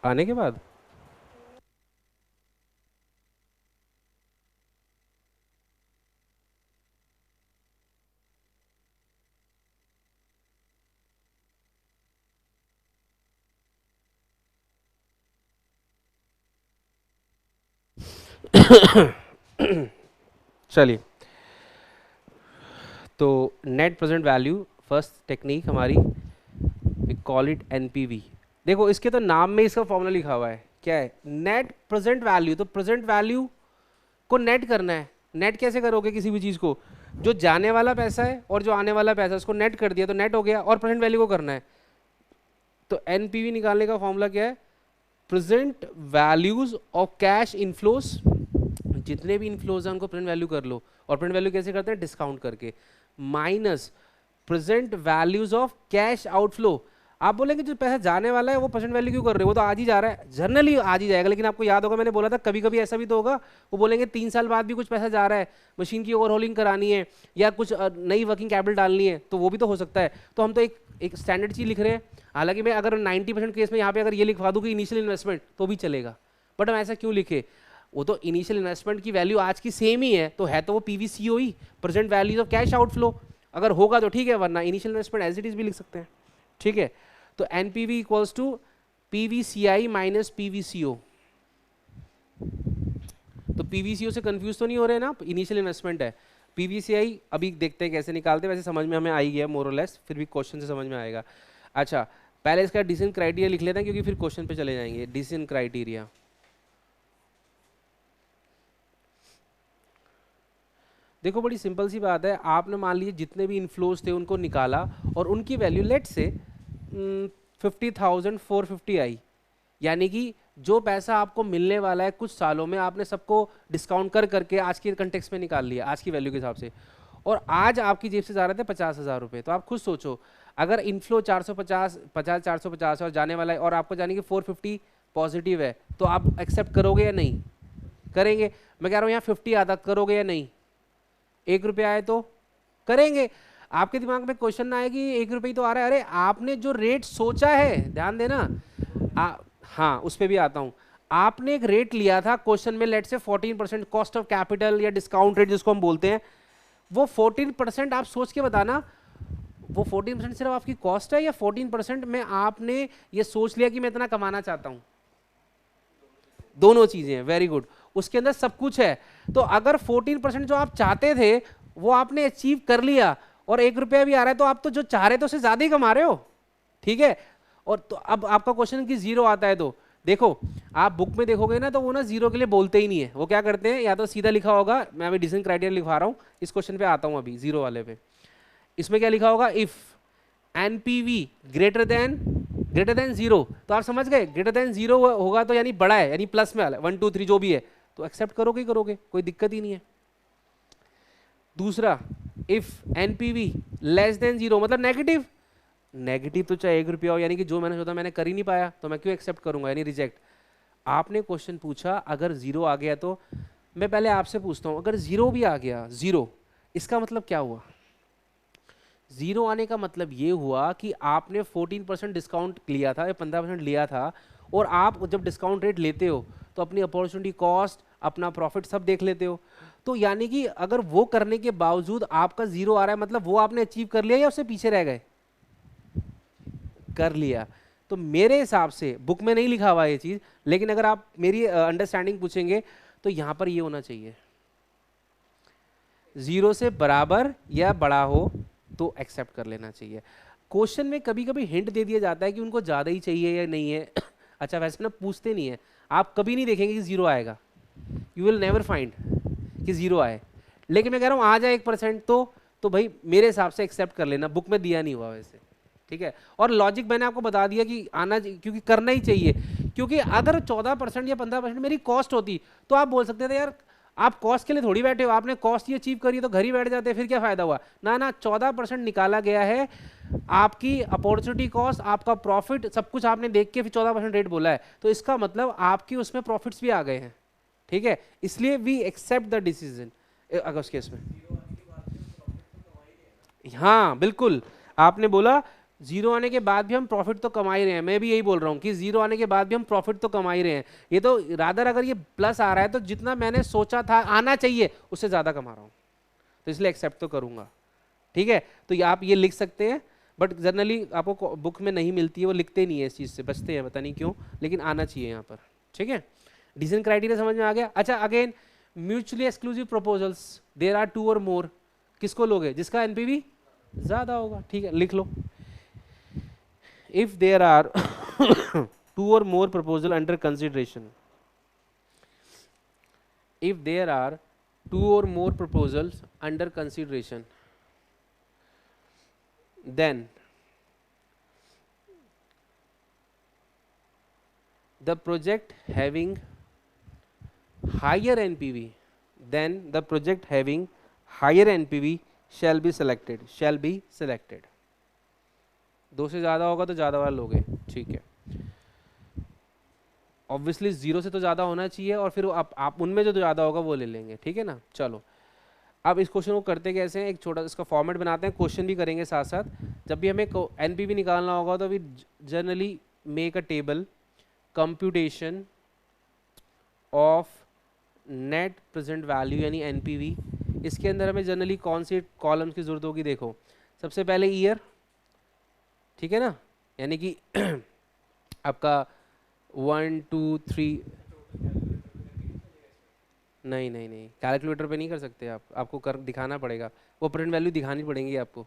आने के बाद चलिए, तो net present value first technique हमारी, वी कॉल इट एनपीवी। देखो इसके तो नाम में इसका फॉर्मूला लिखा हुआ है, क्या है? Net present value. तो प्रेजेंट वैल्यू को नेट करना है। नेट कैसे करोगे किसी भी चीज़ को? जो जाने वाला पैसा है और जो आने वाला पैसा है उसको नेट कर दिया तो नेट हो गया, और प्रेजेंट वैल्यू को करना है। तो एनपीवी निकालने का फॉर्मूला क्या है? Present values of cash inflows, जितने भी इनफ्लोज हैं उनको प्रेजेंट वैल्यू कर लो, और प्रेजेंट वैल्यू कैसे करते हैं? डिस्काउंट करके, minus present values of cash outflow. आप बोलेंगे जो पैसा जाने वाला है वो प्रेजेंट वैल्यू क्यों कर रहे हो, वो तो आज ही जा रहा है। जनरली आज ही जाएगा, लेकिन आपको याद होगा मैंने बोला था कभी कभी ऐसा भी तो होगा, वो बोलेंगे 3 साल बाद भी कुछ पैसा जा रहा है, मशीन की ओवरहोलिंग करानी है या कुछ नई वर्किंग कैपिटल डालनी है, तो वो भी तो हो सकता है। तो हम तो एक स्टैंडर्ड चीज लिख रहे हैं। हालांकि मैं अगर 90% केस में यहाँ पे अगर ये लिखवा दूँ कि इनिशियल इन्वेस्टमेंट, तो भी चलेगा, बट हम ऐसा क्यों लिखे? वो तो इनिशियल इन्वेस्टमेंट की वैल्यू आज की सेम ही है, तो वो पीवीसीओ ही, present values of cash outflow. अगर होगा तो ठीक है, वरना initial investment as it is भी लिख सकते हैं। ठीक है, तो NPV equals to PVCI minus PVCO. तो पीवीसीओ से कंफ्यूज तो नहीं हो रहे ना, इनिशियल इन्वेस्टमेंट है। पीवीसीआई अभी देखते हैं कैसे निकालते हैं, वैसे समझ में हमें आई गया मोर और लेस, फिर भी क्वेश्चन से समझ में आएगा। अच्छा, पहले इसका डिसीजन क्राइटेरिया लिख लेते हैं क्योंकि फिर क्वेश्चन पे चले जाएंगे। डिसीजन क्राइटेरिया, देखो बड़ी सिंपल सी बात है। आपने मान लीजिए जितने भी इनफ्लोज थे उनको निकाला और उनकी वैल्यू लेट से 50,450 आई, यानी कि जो पैसा आपको मिलने वाला है कुछ सालों में, आपने सबको डिस्काउंट कर करके आज के कंटेक्स्ट में निकाल लिया, आज की वैल्यू के हिसाब से, और आज आपकी जेब से जा रहे थे 50,000 रुपये। तो आप खुद सोचो, अगर इनफ्लो 450 और जाने वाला है, और आपको जाने की 450 पॉजिटिव है, तो आप एक्सेप्ट करोगे या नहीं? करेंगे। मैं कह रहा हूँ यहाँ 50 आता, करोगे या नहीं? 1 रुपया आए तो करेंगे। आपके दिमाग में क्वेश्चन ना आए कि 1 रुपये तो आ रहा है, अरे आपने जो रेट सोचा है, ध्यान देना। हाँ, उस पर भी आता हूँ। आपने एक रेट लिया था क्वेश्चन में, लेट से 14% कॉस्ट ऑफ कैपिटल या डिस्काउंट रेट जिसको हम बोलते हैं, वो 14% आप सोच के बताना, वो 14% सिर्फ आपकी कॉस्ट है या 14% में आपने ये सोच लिया कि मैं इतना कमाना चाहता हूँ? दोनों चीजें हैं। वेरी गुड, उसके अंदर सब कुछ है। तो अगर 14% जो आप चाहते थे वो आपने अचीव कर लिया और 1 रुपया भी आ रहा है, तो आप तो जो चाह रहे थे उससे ज्यादा ही कमा रहे हो। ठीक है, और तो अब आपका क्वेश्चन कि जीरो आता है, तो देखो आप बुक में देखोगे ना, तो वो ना जीरो के लिए बोलते ही नहीं है। वो क्या करते हैं, या तो सीधा लिखा होगा, मैं अभी डिसीजन क्राइटेरिया लिखवा रहा हूँ, इस क्वेश्चन पे आता हूँ अभी, जीरो वाले पे। इसमें क्या लिखा होगा, if NPV greater than zero, तो आप समझ गए ग्रेटर देन जीरो होगा तो यानी बड़ा है, यानी प्लस में वाला 1 2 3 जो भी है, तो एक्सेप्ट करोगे ही करोगे, कोई दिक्कत ही नहीं है। दूसरा, if NPV less than zero, मतलब नेगेटिव। नेगेटिव तो चाहे 1 रुपया हो, यानी कि जो मैंने सोचा मैंने कर ही नहीं पाया, तो मैं क्यों एक्सेप्ट करूंगा, यानी रिजेक्ट। आपने क्वेश्चन पूछा अगर जीरो आ गया, तो मैं पहले आपसे पूछता हूं, अगर जीरो भी आ गया, जीरो, इसका मतलब क्या हुआ? जीरो आने का मतलब ये हुआ कि आपने 14% डिस्काउंट लिया था या 15% लिया था, और आप जब डिस्काउंट रेट लेते हो तो अपनी अपॉर्चुनिटी कॉस्ट, अपना प्रॉफिट सब देख लेते हो। तो यानी कि अगर वो करने के बावजूद आपका जीरो आ रहा है, मतलब वो आपने अचीव कर लिया या उससे पीछे रह गए? कर लिया। तो मेरे हिसाब से बुक में नहीं लिखा हुआ ये चीज, लेकिन अगर आप मेरी अंडरस्टैंडिंग पूछेंगे तो यहां पर ये होना चाहिए, जीरो से बराबर या बड़ा हो तो एक्सेप्ट कर लेना चाहिए। क्वेश्चन में कभी कभी हिंट दे दिया जाता है कि उनको ज़्यादा ही चाहिए या नहीं है। अच्छा, वैसे ना पूछते नहीं है, आप कभी नहीं देखेंगे कि जीरो आएगा, यू विल नेवर फाइंड कि जीरो आए। लेकिन मैं कह रहा हूँ आ जाए 1% तो भाई मेरे हिसाब से एक्सेप्ट कर लेना, बुक में दिया नहीं हुआ वैसे। ठीक है, और लॉजिक मैंने आपको बता दिया कि आना, क्योंकि करना ही चाहिए। क्योंकि अगर 14% या 15% मेरी कॉस्ट होती तो आप बोल सकते थे यार आप कॉस्ट के लिए थोड़ी बैठे हो, आपने कॉस्ट ही अचीव करी तो घर ही बैठ जाते, फिर क्या फायदा हुआ ना। ना, 14% निकाला गया है, आपकी अपॉर्चुनिटी कॉस्ट, आपका प्रॉफिट, सब कुछ आपने देख के फिर 14% रेट बोला है, तो इसका मतलब आपकी उसमें प्रॉफिट्स भी आ गए हैं। ठीक है, इसलिए वी एक्सेप्ट द डिसीजन अगर उस केस में। हाँ बिल्कुल, आपने बोला जीरो आने के बाद भी हम प्रॉफिट तो कमा ही रहे हैं, मैं भी यही बोल रहा हूँ कि जीरो आने के बाद भी हम प्रॉफिट तो कमा ही रहे हैं। ये तो रादर अगर ये प्लस आ रहा है तो जितना मैंने सोचा था आना चाहिए उससे ज़्यादा कमा रहा हूँ, तो इसलिए एक्सेप्ट तो करूँगा। ठीक है, तो आप ये लिख सकते हैं, बट जनरली आपको बुक में नहीं मिलती है, वो लिखते नहीं है, इस चीज़ से बचते हैं, पता नहीं क्यों, लेकिन आना चाहिए यहाँ पर। ठीक है, डिसीजन क्राइटेरिया समझ में आ गया। अच्छा, again mutually exclusive proposals, there are two और मोर, किसको लोगे? जिसका एनपीवी ज़्यादा होगा। ठीक है, लिख लो, if there are two or more proposal under consideration, if there are two or more proposals under consideration, then the project having higher NPV, then the project having higher NPV shall be selected, shall be selected। दो से ज़्यादा होगा तो ज़्यादा वाला लोगे। ठीक है, ऑब्वियसली जीरो से तो ज़्यादा होना चाहिए, और फिर आप उनमें जो ज़्यादा होगा वो ले लेंगे। ठीक है ना, चलो अब इस क्वेश्चन को करते कैसे हैं, एक छोटा इसका फॉर्मेट बनाते हैं, क्वेश्चन भी करेंगे साथ साथ। जब भी हमें एनपीवी निकालना होगा तो we generally make a table computation of net present value यानी एनपीवी। इसके अंदर हमें जनरली कौन सी कॉलम्स की जरूरत होगी? देखो, सबसे पहले ईयर, ठीक है ना, यानी कि आपका 1 2 3, नहीं नहीं नहीं, कैलकुलेटर पे नहीं कर सकते आप, आपको कर दिखाना पड़ेगा, वो प्रेजेंट वैल्यू दिखानी पड़ेंगी आपको।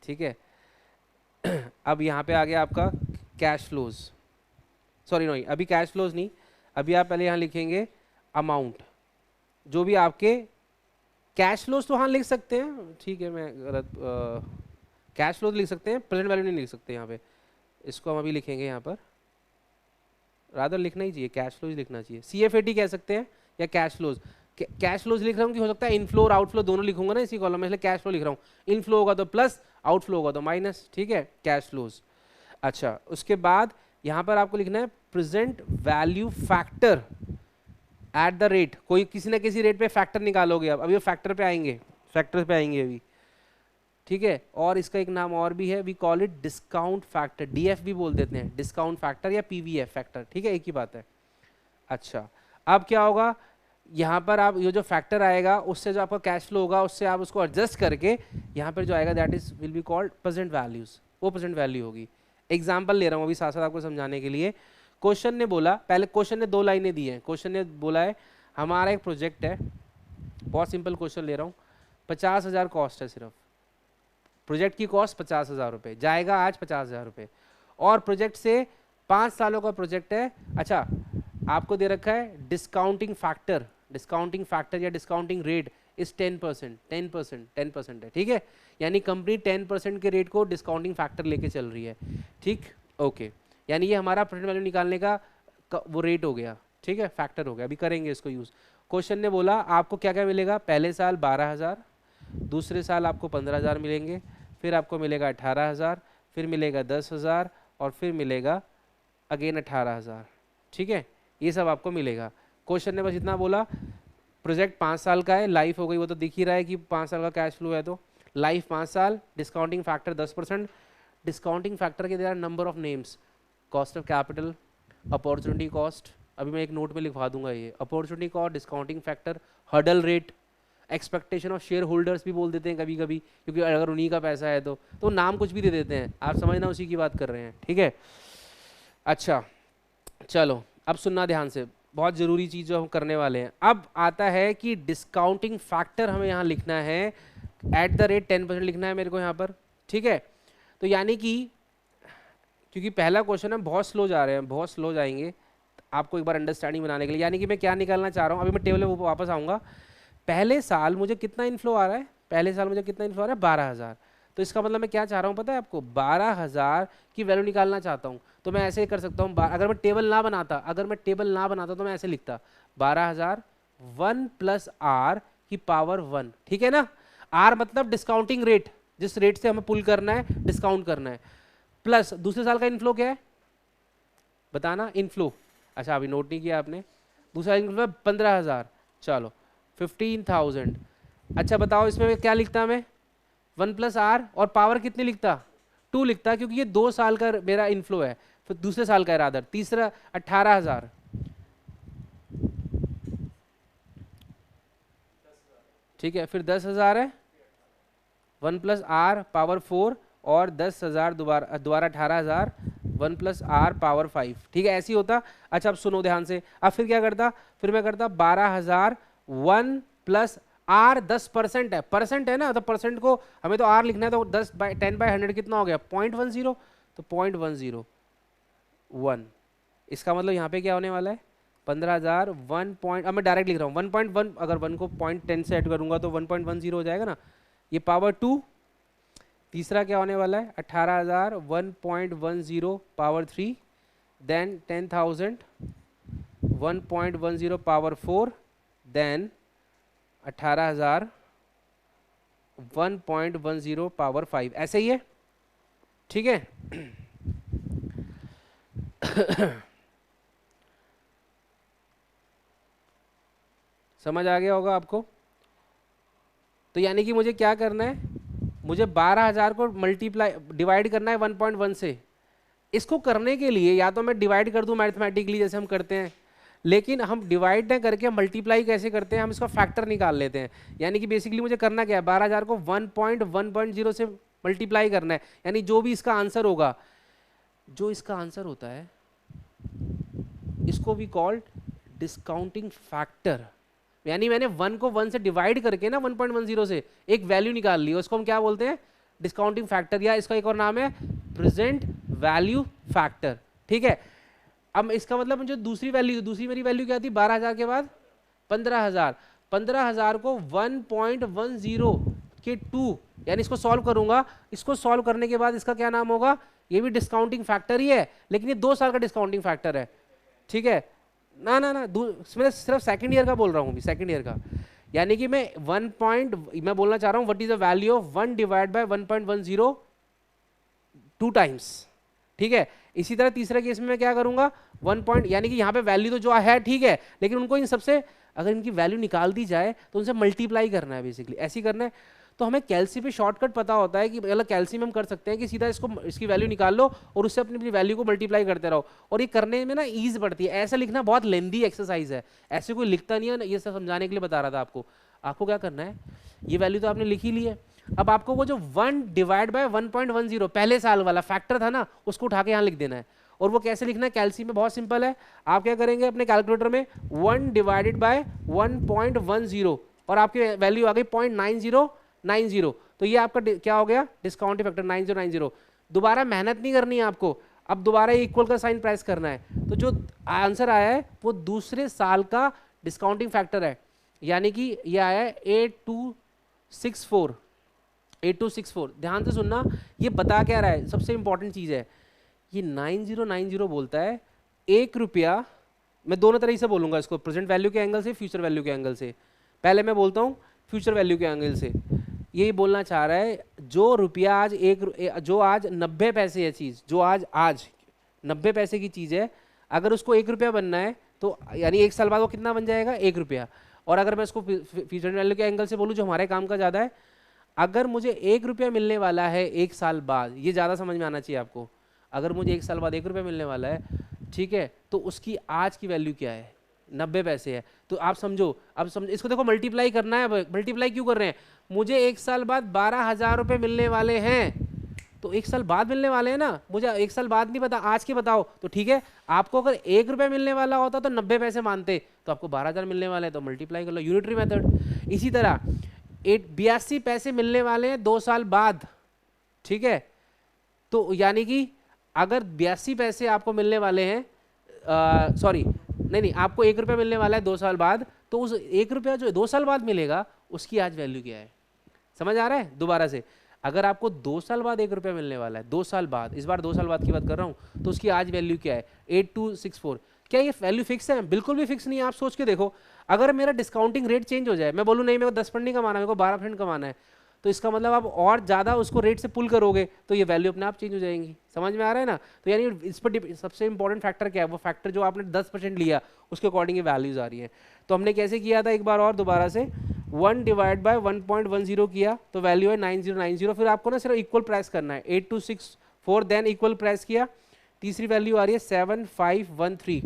ठीक है, अब यहाँ पे आ गया आपका कैश फ्लोज, सॉरी नहीं, अभी कैश फ्लोज नहीं, अभी आप पहले यहाँ लिखेंगे अमाउंट, जो भी आपके कैश फ्लोज तो हाँ लिख सकते हैं, ठीक है, मैं गलत कैश फ्लोज लिख सकते हैं, प्रेजेंट वैल्यू नहीं लिख सकते यहाँ पे, इसको हम अभी लिखेंगे यहाँ पर, रादर लिखना ही चाहिए, कैश फ्लोज लिखना चाहिए, CFAT कह सकते हैं या कैश फ्लोज। कैश फ्लोज लिख रहा हूँ कि हो सकता है इनफ्लो और आउटफ्लो दोनों लिखूंगा ना इसी कॉलम में, इसलिए कैश फ्लो लिख रहा हूँ, इनफ्लो होगा तो प्लस, आउटफ्लो होगा तो माइनस। ठीक है, कैश फ्लोज। अच्छा, उसके बाद यहाँ पर आपको लिखना है present value factor at the rate, कोई किसी ना किसी रेट पे फैक्टर निकालोगे आप, अभी वो फैक्टर पे आएंगे, फैक्टर पे आएंगे अभी। ठीक है, और इसका एक नाम और भी है, we call it discount factor, DF भी बोल देते हैं, डिस्काउंट फैक्टर या PVF फैक्टर। ठीक है, एक ही बात है। अच्छा, अब क्या होगा, यहाँ पर आप ये जो फैक्टर आएगा उससे जो आपका कैश फ्लो होगा उससे आप उसको एडजस्ट करके यहाँ पर जो आएगा that is will be called present values, वो प्रेजेंट वैल्यू होगी। एग्जाम्पल ले रहा हूँ अभी साथ साथ आपको समझाने के लिए। क्वेश्चन ने बोला, पहले क्वेश्चन ने 2 लाइनें दी हैं, क्वेश्चन ने बोला है हमारा एक प्रोजेक्ट है, बहुत सिंपल क्वेश्चन ले रहा हूँ, 50,000 कॉस्ट है, सिर्फ प्रोजेक्ट की कॉस्ट 50,000 रुपये, जाएगा आज 50,000 रुपये, और प्रोजेक्ट से 5 सालों का प्रोजेक्ट है। अच्छा, आपको दे रखा है डिस्काउंटिंग फैक्टर, डिस्काउंटिंग फैक्टर या डिस्काउंटिंग रेट इज 10%, 10% है। ठीक है, यानी कंपनी 10% के रेट को डिस्काउंटिंग फैक्टर लेके चल रही है। ठीक, ओके, यानी ये हमारा प्रेजेंट वैल्यू निकालने का वो रेट हो गया। ठीक है, फैक्टर हो गया, अभी करेंगे इसको यूज़। क्वेश्चन ने बोला आपको क्या क्या मिलेगा, पहले साल 12,000, दूसरे साल आपको 15,000 मिलेंगे, फिर आपको मिलेगा 18,000, फिर मिलेगा 10,000, और फिर मिलेगा अगेन 18,000। ठीक है, ये सब आपको मिलेगा। क्वेश्चन ने बस इतना बोला, प्रोजेक्ट 5 साल का है, लाइफ हो गई, वो तो दिख ही रहा है कि 5 साल का कैश फ्लो है, तो लाइफ 5 साल, डिस्काउंटिंग फैक्टर 10%, डिस्काउंटिंग फैक्टर के there are number of names, cost of capital, opportunity cost, अभी मैं एक नोट में लिखवा दूंगा ये, opportunity cost, discounting factor, hurdle rate, expectation of share holders भी बोल देते हैं कभी कभी, क्योंकि अगर उन्हीं का पैसा है तो नाम कुछ भी दे देते हैं, आप समझना उसी की बात कर रहे हैं। ठीक है, अच्छा चलो अब सुनना ध्यान से, बहुत ज़रूरी चीज़ जो हम करने वाले हैं। अब आता है कि डिस्काउंटिंग फैक्टर हमें यहाँ लिखना है, एट द रेट 10% लिखना है मेरे को यहाँ पर। ठीक है, तो यानी कि क्योंकि पहला क्वेश्चन हम बहुत स्लो जा रहे हैं, बहुत स्लो जाएंगे आपको एक बार अंडरस्टैंडिंग बनाने के लिए, यानी कि मैं क्या निकालना चाह रहा हूँ, अभी मैं टेबल में वापस आऊँगा। पहले साल मुझे कितना इनफ्लो आ रहा है, पहले साल मुझे कितना इनफ्लो आ रहा है, 12,000, तो इसका मतलब मैं क्या चाह रहा हूँ पता है आपको, 12,000 की वैल्यू निकालना चाहता हूँ। तो मैं ऐसे कर सकता हूँ, अगर मैं टेबल ना बनाता तो मैं ऐसे लिखता 12,000 1 + R की पावर 1। ठीक है ना, R मतलब डिस्काउंटिंग रेट, जिस रेट से हमें पुल करना है, डिस्काउंट करना है, प्लस दूसरे साल का इनफ्लो क्या है बताना, इनफ्लो, अच्छा अभी नोट नहीं किया आपने, दूसरा इनफ्लो 15,000, चलो 15,000। अच्छा बताओ इसमें क्या लिखता मैं, 1 + R और पावर कितनी लिखता 2 लिखता क्योंकि ये 2 साल का मेरा इनफ्लो है, फिर दूसरे साल का है रादर। तीसरा 18,000, ठीक है, फिर 10,000 है, 1 प्लस आर पावर 4 और 10,000 दोबारा 18,000, 1 प्लस आर पावर 5, ठीक है, ऐसे ही होता। अच्छा अब सुनो ध्यान से, अब फिर क्या करता, फिर मैं करता 12,000, 1 प्लस आर 10% है, परसेंट है ना, तो परसेंट को हमें तो आर लिखना है, तो 10/100 कितना हो गया 0.10, तो 0.101, इसका मतलब यहाँ पे क्या होने वाला है 15,000, 1 पॉइंट, अब मैं डायरेक्ट लिख रहा हूँ 1.1, अगर 1 को 0.10 से ऐड करूंगा तो 1.10 हो जाएगा ना, ये पावर 2। तीसरा क्या होने वाला है 18,000, 1.10 power 3, then 10,000, 1.10 power 4, then 18,000, 1.10 power 5, ऐसे ही है, ठीक है। समझ आ गया होगा आपको। तो यानी कि मुझे क्या करना है, मुझे 12,000 को मल्टीप्लाई डिवाइड करना है 1.1 से। इसको करने के लिए या तो मैं डिवाइड कर दूं मैथमेटिकली जैसे हम करते हैं, लेकिन हम डिवाइड ना करके मल्टीप्लाई कैसे करते हैं, हम इसका फैक्टर निकाल लेते हैं। यानी कि बेसिकली मुझे करना क्या है 12,000 को 1.1.0 से मल्टीप्लाई करना है, यानी जो भी इसका आंसर होगा, जो इसका आंसर होता है इसको वी कॉल्ड डिस्काउंटिंग फैक्टर। यानी मैंने 1 को 1 से डिवाइड करके ना 1.10 से एक वैल्यू निकाल ली, उसको हम क्या बोलते हैं डिस्काउंटिंग फैक्टर, या इसका एक और नाम है प्रेजेंट वैल्यू फैक्टर, ठीक है। अब इसका मतलब मुझे दूसरी मेरी वैल्यू क्या थी 12,000 के बाद 15,000, 15,000 को 1.10 के 2, यानी इसको सॉल्व करूंगा, इसको सॉल्व करने के बाद इसका क्या नाम होगा, ये भी डिस्काउंटिंग फैक्टर ही है, लेकिन ये 2 साल का डिस्काउंटिंग फैक्टर है, ठीक है ना। मैं सिर्फ सेकंड ईयर का बोल रहा हूँ, सेकंड ईयर का, यानी कि मैं मैं बोलना चाह रहा हूँ what is the value of 1 divide by 1.10 2 times, ठीक है। इसी तरह तीसरे केस में मैं क्या करूंगा 1 पॉइंट, यानी कि यहाँ पे वैल्यू तो जो है ठीक है, लेकिन उनको इन सबसे अगर इनकी वैल्यू निकाल दी जाए तो उनसे मल्टीप्लाई करना है, बेसिकली ऐसे ही करना है। तो हमें कैल्सी पे शॉर्टकट पता होता है कि मतलब कैल्सी में हम कर सकते हैं कि सीधा इसकी वैल्यू निकाल लो और उससे अपनी वैल्यू को मल्टीप्लाई करते रहो, और ये करने में ना ईज बढ़ती है। ऐसा लिखना बहुत लेंदी एक्सरसाइज है, ऐसे कोई लिखता नहीं है, ये सब समझाने के लिए बता रहा था आपको। आपको क्या करना है, ये वैल्यू तो आपने लिख ही ली है, अब आपको वो जो 1 डिवाइड बाय 1.10 पहले साल वाला फैक्टर था ना, उसको उठा के यहाँ लिख देना है। और वो कैसे लिखना है कैल्सी में, बहुत सिंपल है। आप क्या करेंगे अपने कैलकुलेटर में 1 डिवाइडेड बाय 1.10 और आपकी वैल्यू आ गई 0.9090, तो ये आपका क्या हो गया डिस्काउंटिंग फैक्टर 9090। दोबारा मेहनत नहीं करनी है आपको, अब दोबारा इक्वल का साइन प्रेस करना है। तो जो आंसर आया है वो दूसरे साल का डिस्काउंटिंग फैक्टर है, यानी कि ये आया है 8264। ध्यान से सुनना, ये बता क्या रहा है, सबसे इंपॉर्टेंट चीज है, ये 9090 बोलता है 1 रुपया। मैं दोनों तरह से बोलूंगा इसको, प्रेजेंट वैल्यू के एंगल से, फ्यूचर वैल्यू के एंगल से। पहले मैं बोलता हूँ फ्यूचर वैल्यू के एंगल से, यही बोलना चाह रहा है जो रुपया आज जो आज 90 पैसे है चीज, जो आज 90 पैसे की चीज है, अगर उसको 1 रुपया बनना है तो यानी 1 साल बाद वो कितना बन जाएगा 1 रुपया। और अगर मैं इसको फ्यूचर वैल्यू के एंगल से बोलूँ जो हमारे काम का ज्यादा है, अगर मुझे 1 रुपया मिलने वाला है 1 साल बाद, ये ज्यादा समझ में आना चाहिए आपको, अगर मुझे 1 साल बाद 1 रुपया मिलने वाला है, ठीक है, तो उसकी आज की वैल्यू क्या है 90 पैसे है। तो आप समझो, अब समझो इसको, देखो मल्टीप्लाई करना है। मल्टीप्लाई क्यों कर रहे हैं, मुझे 1 साल बाद 12,000 रुपये मिलने वाले हैं, तो 1 साल बाद मिलने वाले हैं ना, मुझे 1 साल बाद नहीं पता, आज के बताओ, तो ठीक है। आपको अगर 1 रुपया मिलने वाला होता तो 90 पैसे मानते, तो आपको 12,000 मिलने वाले हैं, तो मल्टीप्लाई कर लो, यूनिटरी मेथड। इसी तरह 82 पैसे मिलने वाले हैं 2 साल बाद, ठीक है, तो यानी कि अगर 82 पैसे आपको मिलने वाले हैं, नहीं, आपको 1 रुपया मिलने वाला है 2 साल बाद, तो उस 1 रुपया जो 2 साल बाद मिलेगा उसकी आज वैल्यू क्या है, समझ आ रहा है। दोबारा से, अगर आपको 2 साल बाद 1 रुपया मिलने वाला है, 2 साल बाद, इस बार 2 साल बाद की बात कर रहा हूं, तो उसकी आज वैल्यू क्या है 8264। क्या ये वैल्यू फिक्स है, बिल्कुल भी फिक्स नहीं है। आप सोच के देखो, अगर मेरा डिस्काउंटिंग रेट चेंज हो जाए, मैं बोलूँ नहीं मेरे को 10% नहीं कमाना, मेरे को 12% कमाना है, तो इसका मतलब आप और ज़्यादा उसको रेट से पुल करोगे तो ये वैल्यू अपने आप चेंज हो जाएंगी। समझ में आ रहा है ना। तो यानी इस पर सबसे इंपॉर्टेंट फैक्टर क्या है, वो फैक्टर जो आपने 10% लिया उसके अकॉर्डिंग ये वैल्यूज आ रही है। तो हमने कैसे किया था, एक बार और दोबारा से 1 डिवाइड बाय 1.10 किया तो वैल्यू है 9090। फिर आपको ना सिर्फ इक्वल प्रेस करना है, 4 देन इक्वल प्रेस किया, तीसरी वैल्यू आ रही है 7513,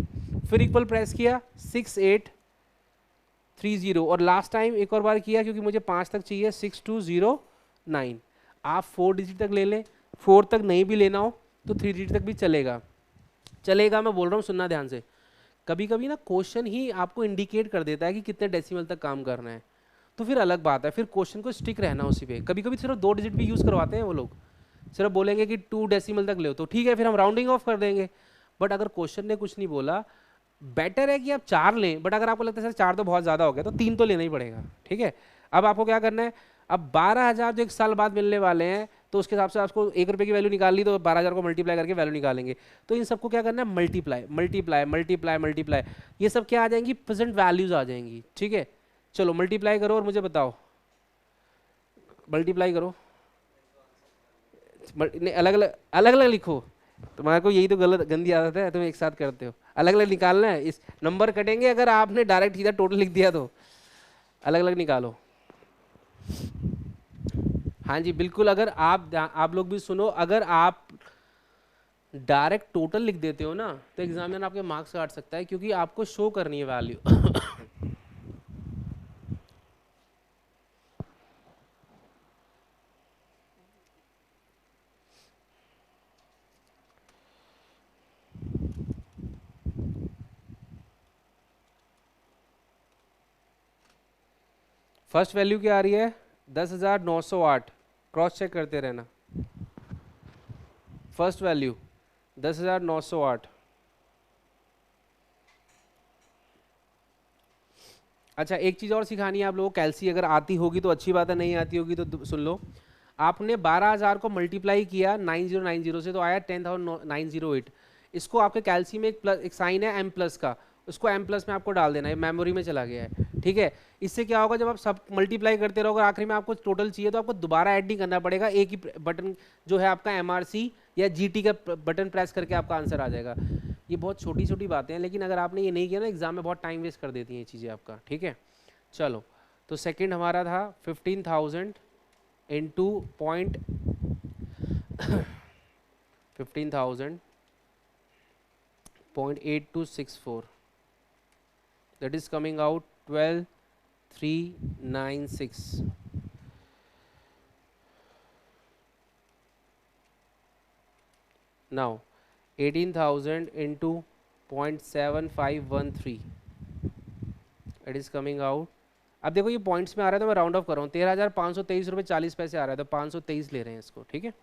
फिर इक्वल प्रेस किया 6830, और लास्ट टाइम एक और बार किया क्योंकि मुझे 5 तक चाहिए 6209। आप 4 डिजिट तक ले लें, 4 तक नहीं भी लेना हो तो 3 डिजिट तक भी चलेगा। चलेगा मैं बोल रहा हूँ, सुनना ध्यान से। कभी कभी ना क्वेश्चन ही आपको इंडिकेट कर देता है कि कितने डेसिमल तक काम करना है, तो फिर अलग बात है, फिर क्वेश्चन को स्टिक रहना उसी पे। कभी कभी सिर्फ 2 डिजिट भी यूज़ करवाते हैं वो लोग, सिर्फ बोलेंगे कि 2 डेसिमल तक ले, तो ठीक है फिर हम राउंडिंग ऑफ कर देंगे। बट अगर क्वेश्चन ने कुछ नहीं बोला, बेटर है कि आप 4 लें, बट अगर आपको लगता है सर 4 तो बहुत ज़्यादा हो गया तो 3 तो लेना ही पड़ेगा, ठीक है। अब आपको क्या करना है, अब 12,000 जो 1 साल बाद मिलने वाले हैं, तो उसके हिसाब से आपको 1 रुपये की वैल्यू निकाल ली, तो 12,000 को मल्टीप्लाई करके वैल्यू निकालेंगे। तो इन सबको क्या करना है, मल्टीप्लाई मल्टीप्लाई मल्टीप्लाई मल्टीप्लाई, ये सब क्या आ जाएंगी, प्रेजेंट वैल्यूज आ जाएंगी, ठीक है। चलो मल्टीप्लाई करो और मुझे बताओ, मल्टीप्लाई करो, अलग अलग लिखो। तुम्हारे को यही तो गलत गंदी आदत है, तुम एक साथ करते हो, अलग अलग निकालना है, इस नंबर कटेंगे अगर आपने डायरेक्ट सीधा टोटल लिख दिया तो, अलग अलग निकालो। हाँ जी बिल्कुल, अगर आप लोग भी सुनो, अगर आप डायरेक्ट टोटल लिख देते हो ना तो एग्जामिनर आपके मार्क्स काट सकता है, क्योंकि आपको शो करनी है वैल्यू। फर्स्ट वैल्यू क्या आ रही है, 10,908, क्रॉस चेक करते रहना। First value 10,908। अच्छा एक चीज़ और सिखानी है आप लोगों को, कैलसी अगर आती होगी तो अच्छी बात है, नहीं आती होगी तो सुन लो। आपने 12,000 को मल्टीप्लाई किया 9090 से तो आया 10,908। इसको आपके कैलसी में एक साइन है m प्लस का, उसको m प्लस में आपको डाल देना है, मेमोरी में चला गया है, ठीक है। इससे क्या होगा, जब आप सब मल्टीप्लाई करते रहोगे आखिरी में आपको टोटल चाहिए तो आपको दोबारा ऐड नहीं करना पड़ेगा, एक ही बटन जो है आपका MRC या GT का बटन प्रेस करके आपका आंसर आ जाएगा। ये बहुत छोटी छोटी बातें हैं, लेकिन अगर आपने ये नहीं किया ना एग्जाम में बहुत टाइम वेस्ट कर देती हैं ये चीज़ें आपका, ठीक है। चलो तो सेकंड हमारा था 15,000 into 15,000.8264, that is coming out 12,396. Now 18,000 into 0.7513, it is coming out, अब देखो ये पॉइंट्स में आ रहा है तो मैं राउंड ऑफ कर रहा हूँ, 13,523 रुपये 40 पैसे आ रहा है, तो 523 ले रहे हैं इसको, ठीक है।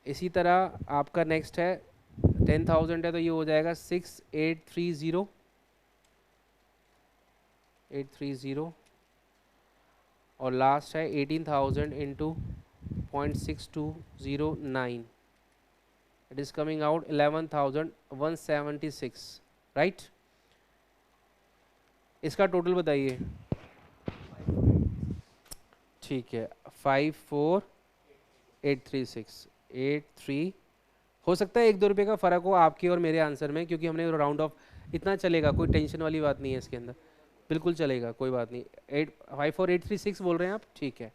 इसी तरह आपका नेक्स्ट है 10,000 है तो ये हो जाएगा 6,830 और लास्ट है 18,000 into 0.6209, it is coming out 11,176, right. इसका टोटल बताइए, ठीक है 54,836.83। हो सकता है 1-2 रुपये का फ़र्क हो आपके और मेरे आंसर में, क्योंकि हमने राउंड ऑफ, इतना चलेगा, कोई टेंशन वाली बात नहीं है इसके अंदर, बिल्कुल चलेगा, कोई बात नहीं। 54,836 बोल रहे हैं आप, ठीक है।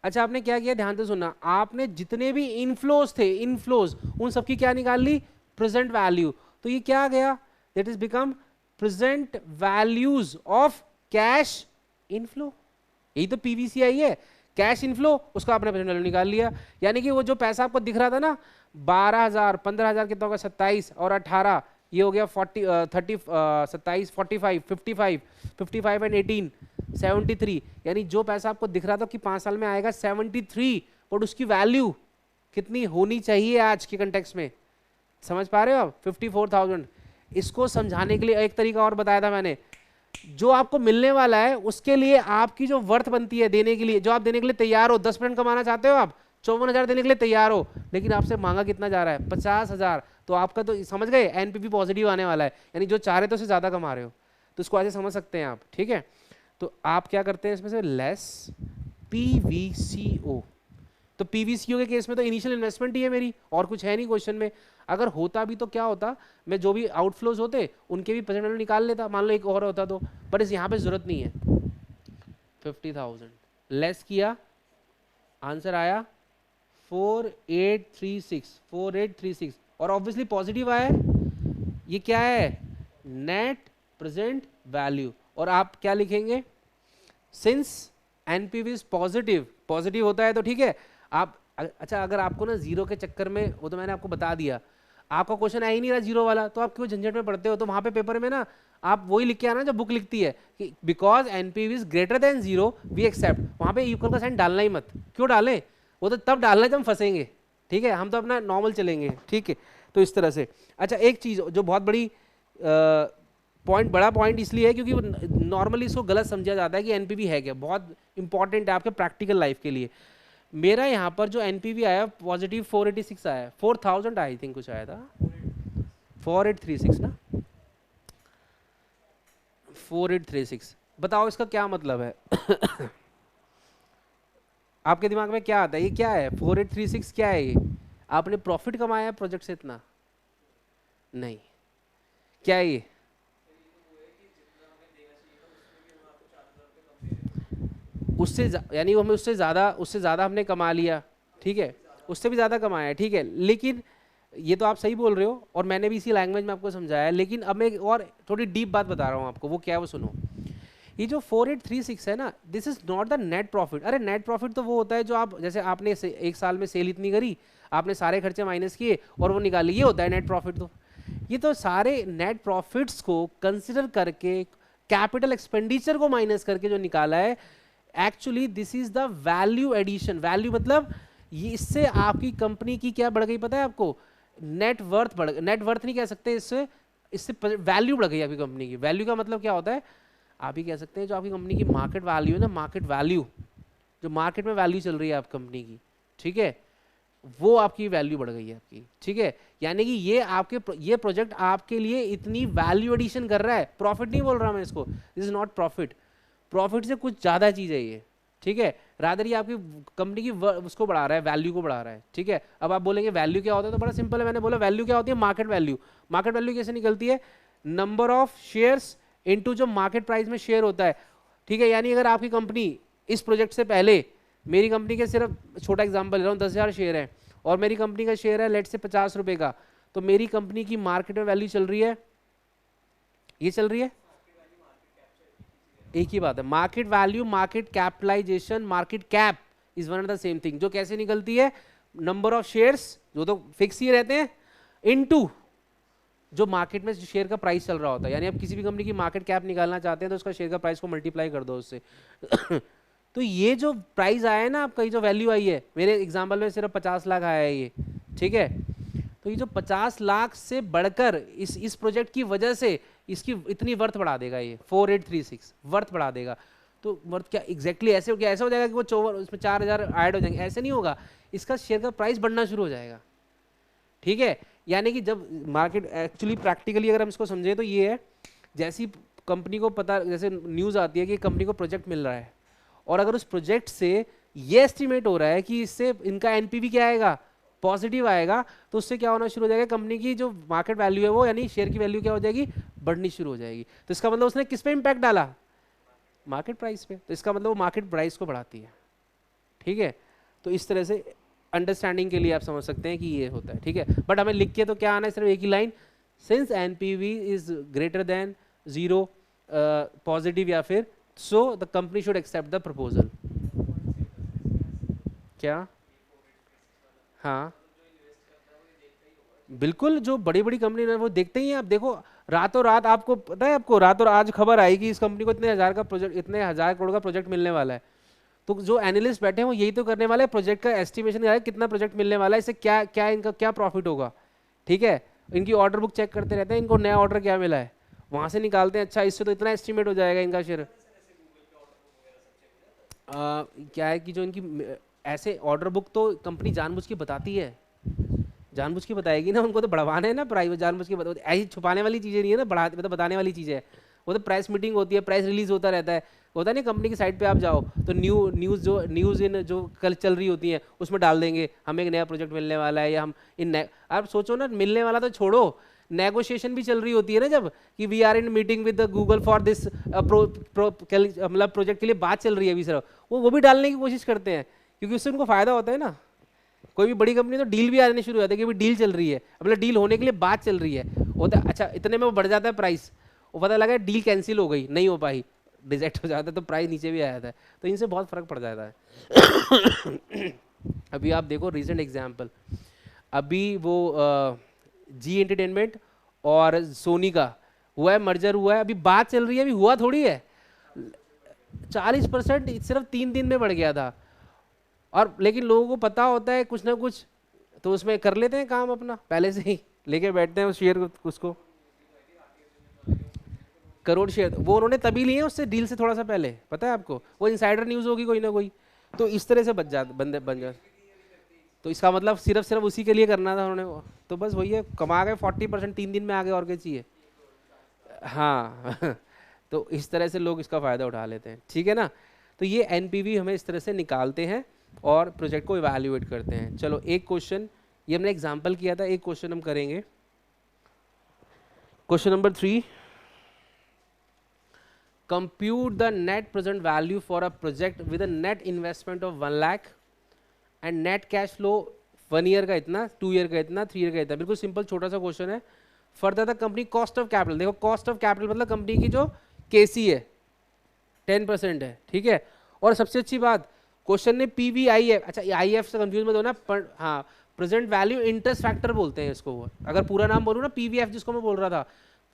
अच्छा आपने क्या किया, ध्यान से सुनना, आपने जितने भी इनफ्लोज थे, इनफ्लोज उन सबकी क्या निकाल ली, प्रेजेंट वैल्यू। तो ये क्या गया, that is become present values of cash inflow. यही तो PVCI है, कैश इनफ्लो, उसका आपने प्रेजेंट वैल्यू निकाल लिया। यानी कि वो जो पैसा आपको दिख रहा था ना 12,000, 15,000 कितना होगा, 27 और 18, ये हो गया 30, 27, 45, 55 एंड 18, 73। यानी जो पैसा आपको दिख रहा था कि 5 साल में आएगा 73, और उसकी वैल्यू कितनी होनी चाहिए आज के कंटेक्स्ट में, समझ पा रहे हो आप, 54,000। इसको समझाने के लिए एक तरीका और बताया था मैंने, जो आपको मिलने वाला है उसके लिए आपकी जो वर्थ बनती है देने के लिए, जो आप देने के लिए तैयार हो, 10% कमाना चाहते हो आप, 54,000 देने के लिए तैयार हो, लेकिन आपसे मांगा कितना जा रहा है, 50,000, तो आपका तो समझ गए NPV पॉजिटिव आने वाला है, यानी जो चाह रहे थे उससे ज़्यादा कमा रहे हो, तो इसको ऐसे समझ सकते हैं आप, ठीक है। तो आप क्या करते हैं इसमें से, लेस PVCO। तो PVCO के केस में तो इनिशियल इन्वेस्टमेंट ही है मेरी, और कुछ है नहीं क्वेश्चन में। अगर होता भी तो क्या होता, मैं जो भी आउटफ्लोज होते उनके भी प्रेजेंट वैल्यू निकाल लेता, मान लो एक और होता तो, पर इस यहाँ पे जरूरत नहीं है। 50,000 लेस किया, आंसर आया 4836 और ऑब्वियसली पॉजिटिव आया है, ये क्या है, नेट प्रेजेंट वैल्यू। और आप क्या लिखेंगे, since NPV is positive, positive होता है तो ठीक है आप, अच्छा अगर आपको ना जीरो के चक्कर में, वो तो मैंने आपको बता दिया, आपका क्वेश्चन आ ही नहीं रहा जीरो वाला, तो आप क्यों झंझट में पढ़ते हो, तो वहां पे पेपर में ना आप वही लिख के आना जो बुक लिखती है कि because NPV is greater than zero we accept, वहां पे इक्वल का साइन डालना ही मत, क्यों डालें, वो तो तब डालना है जब हम फंसेंगे, ठीक है, हम तो अपना नॉर्मल चलेंगे, ठीक है। तो इस तरह से, अच्छा एक चीज जो बहुत बड़ी पॉइंट, बड़ा पॉइंट इसलिए है क्योंकि नॉर्मली इसको गलत समझा जाता है कि एनपीवी है क्या, बहुत इंपॉर्टेंट है आपके प्रैक्टिकल लाइफ के लिए। मेरा यहाँ पर जो एनपीवी आया पॉजिटिव 486 आया, 4000 आई थिंक कुछ आया था, 4836 ना, 4836, बताओ इसका क्या मतलब है आपके दिमाग में क्या आता है, ये क्या है 4836 क्या है, ये आपने प्रॉफिट कमाया है प्रोजेक्ट से इतना, नहीं, क्या है ये, उससे यानी हमें उससे ज़्यादा हमने कमा लिया, ठीक है, उससे भी ज़्यादा कमाया है, ठीक है, लेकिन ये तो आप सही बोल रहे हो और मैंने भी इसी लैंग्वेज में आपको समझाया, लेकिन अब मैं एक और थोड़ी डीप बात बता रहा हूँ आपको, वो क्या है वो सुनो। ये जो 4836 है ना, this is not the net profit. अरे नेट प्रॉफिट तो वो होता है जो आप, जैसे आपने एक साल में सेल इतनी करी, आपने सारे खर्चे माइनस किए और वो निकाले, ये होता है नेट प्रॉफिट। तो ये तो सारे नेट प्रॉफिट्स को कंसिडर करके, कैपिटल एक्सपेंडिचर को माइनस करके जो निकाला है, actually this is the value addition. Value मतलब ये, इससे आपकी कंपनी की क्या बढ़ गई पता है आपको, नेट वर्थ बढ़, नेट वर्थ नहीं कह सकते, इससे इससे वैल्यू बढ़ गई आपकी कंपनी की। वैल्यू का मतलब क्या होता है, आप ही कह सकते हैं जो आपकी कंपनी की मार्केट वैल्यू है ना, मार्केट वैल्यू, जो मार्केट में वैल्यू चल रही है आप कंपनी की, ठीक है, वो आपकी वैल्यू बढ़ गई है आपकी, ठीक है। यानी कि ये आपके, ये प्रोजेक्ट आपके लिए इतनी वैल्यू एडिशन कर रहा है, प्रॉफिट नहीं बोल रहा मैं इसको, this is not profit, profit से कुछ ज़्यादा चीज़ है ये, ठीक है, रादर ये आपकी कंपनी की उसको बढ़ा रहा है, वैल्यू को बढ़ा रहा है, ठीक है। अब आप बोलेंगे वैल्यू क्या होता है, तो बड़ा सिंपल है, मैंने बोला वैल्यू क्या होती है, मार्केट वैल्यू। मार्केट वैल्यू कैसे निकलती है, नंबर ऑफ शेयर्स इनटू जो मार्केट प्राइस में शेयर होता है, ठीक है। यानी अगर आपकी कंपनी इस प्रोजेक्ट से पहले, मेरी कंपनी के सिर्फ छोटा एग्जांपल ले रहा हूँ, 10,000 शेयर है और मेरी कंपनी का शेयर है लेट से 50 रुपए का, तो मेरी कंपनी की मार्केट में वैल्यू चल रही है, ये चल रही है, एक ही बात है, market value, market capitalization, market cap is one and the same thing. जो कैसे निकलती है, नंबर ऑफ शेयर्स जो तो फिक्स ही रहते हैं, इनटू जो मार्केट में शेयर का प्राइस चल रहा होता है। यानी आप किसी भी कंपनी की मार्केट कैप निकालना चाहते हैं तो उसका शेयर का प्राइस को मल्टीप्लाई कर दो उससे तो ये जो प्राइस आया है ना आपका, ये जो वैल्यू आई है, मेरे एग्जांपल में सिर्फ 50 लाख आया है ये, ठीक है, तो ये जो 50 लाख से बढ़कर इस प्रोजेक्ट की वजह से इसकी इतनी वर्थ बढ़ा देगा, ये 4836 वर्थ बढ़ा देगा। तो वर्थ क्या एग्जैक्टली ऐसे हो गया, ऐसा हो जाएगा कि वो 54 उसमें 4000 ऐड हो जाएंगे, ऐसे नहीं होगा, इसका शेयर का प्राइस बढ़ना शुरू हो जाएगा, ठीक है। यानी कि जब मार्केट एक्चुअली प्रैक्टिकली अगर हम इसको समझें तो ये है, जैसी कंपनी को पता, जैसे न्यूज़ आती है कि कंपनी को प्रोजेक्ट मिल रहा है और अगर उस प्रोजेक्ट से ये एस्टिमेट हो रहा है कि इससे इनका एनपीवी क्या आएगा, पॉजिटिव आएगा, तो उससे क्या होना शुरू हो जाएगा, कंपनी की जो मार्केट वैल्यू है वो, यानी शेयर की वैल्यू क्या हो जाएगी, बढ़नी शुरू हो जाएगी। तो इसका मतलब उसने किस पे इंपैक्ट डाला, मार्केट प्राइस पे, तो इसका मतलब वो मार्केट प्राइस को बढ़ाती है, ठीक है। तो इस तरह से अंडरस्टैंडिंग के लिए आप समझ सकते हैं कि ये होता है, ठीक है। बट हमें लिख के तो क्या आना है, सिर्फ एक ही line, since NPV is greater than zero positive, या फिर so the company should accept the proposal. क्या, हाँ बिल्कुल, जो बड़ी बड़ी कंपनी है वो देखते ही हैं। आप देखो रातों रात, आपको पता है, आपको रातों आज खबर आई कि इस कंपनी को इतने हजार का प्रोजेक्ट, इतने 1000 करोड़ का प्रोजेक्ट मिलने वाला है, तो जो एनालिस्ट बैठे हैं वो यही तो करने वाले हैं, प्रोजेक्ट का एस्टिमेशन है कितना प्रोजेक्ट मिलने वाला है, इससे क्या क्या इनका क्या प्रॉफिट होगा, ठीक है। इनकी ऑर्डर बुक चेक करते रहते हैं, इनको नया ऑर्डर क्या मिला है, वहां से निकालते हैं, अच्छा इससे तो इतना एस्टिमेट हो जाएगा इनका शेयर। क्या है कि जो इनकी ऐसे ऑर्डर बुक तो कंपनी जानबूझ के बताती है, जानबूझ के बताएगी ना, उनको तो बढ़वाना है ना प्राइस, जानबूझ के ऐसी छुपाने वाली चीज़ें नहीं है ना, बढ़ा मतलब बताने वाली चीज़ है। वो तो प्रेस मीटिंग होती है, प्रेस रिलीज होता रहता है, होता नहीं, कंपनी की साइट पे आप जाओ तो न्यूज़ इन जो कल चल रही होती है उसमें डाल देंगे हमें एक नया प्रोजेक्ट मिलने वाला है, या हम आप सोचो ना, मिलने वाला तो छोड़ो, नेगोशिएशन भी चल रही होती है ना, जब कि we are in meeting with Google for this मतलब प्रोजेक्ट के लिए बात चल रही है अभी सिर्फ, वो भी डालने की कोशिश करते हैं क्योंकि उससे उनको फायदा होता है ना। कोई भी बड़ी कंपनी तो डील भी आने शुरू हो जाती है कि भाई डील चल रही है, मतलब डील होने के लिए बात चल रही है, होता है अच्छा इतने में वो बढ़ जाता है प्राइस, वो पता लगा डील कैंसिल हो गई, नहीं हो पाई, रिजेक्ट हो जाता है, तो प्राइस नीचे भी आ जाता है, तो इनसे बहुत फर्क पड़ जाता है। अभी आप देखो रिसेंट एग्जाम्पल, अभी वो जी एंटरटेनमेंट और सोनी का हुआ है, मर्जर हुआ है, अभी बात चल रही है, अभी हुआ थोड़ी है, 40% सिर्फ 3 दिन में बढ़ गया था। और लेकिन लोगों को पता होता है कुछ ना कुछ, तो उसमें कर लेते हैं काम अपना पहले से ही लेके बैठते हैं उस शेयर को, उसको करोड़ शेयर वो उन्होंने तभी लिए उससे डील से थोड़ा सा पहले, पता है आपको, वो इनसाइडर न्यूज़ होगी कोई ना कोई, तो इस तरह से बच जाते बंदे बन जाते। तो इसका मतलब सिर्फ सिर्फ उसी के लिए करना था उन्होंने, तो बस वही है, कमा गए 40%, 3 दिन में आ गए, और क्या चाहिए। हाँ तो इस तरह से लोग इसका फ़ायदा उठा लेते हैं, ठीक है ना। तो ये एनपीवी हमें इस तरह से निकालते हैं और प्रोजेक्ट को इवैल्यूएट करते हैं। चलो एक क्वेश्चन, ये हमने एग्जांपल किया था, एक क्वेश्चन हम करेंगे, question number 3, compute the net present value for a project with a net investment of 1 lakh and net cash flow 1 year का इतना, 2 ईयर का इतना, 3 ईयर का इतना, बिल्कुल सिंपल छोटा सा क्वेश्चन है। Further the company cost of capital, देखो कॉस्ट ऑफ कैपिटल मतलब कंपनी की जो केसी है 10% है, ठीक है। और सबसे अच्छी बात क्वेश्चन ने पीवीआईएफ, अच्छा आईएफ से कंफ्यूज मत होना, हाँ प्रेजेंट वैल्यू इंटरेस्ट फैक्टर बोलते हैं इसको, अगर पूरा नाम बोलूँ ना पीवीएफ जिसको मैं बोल रहा था,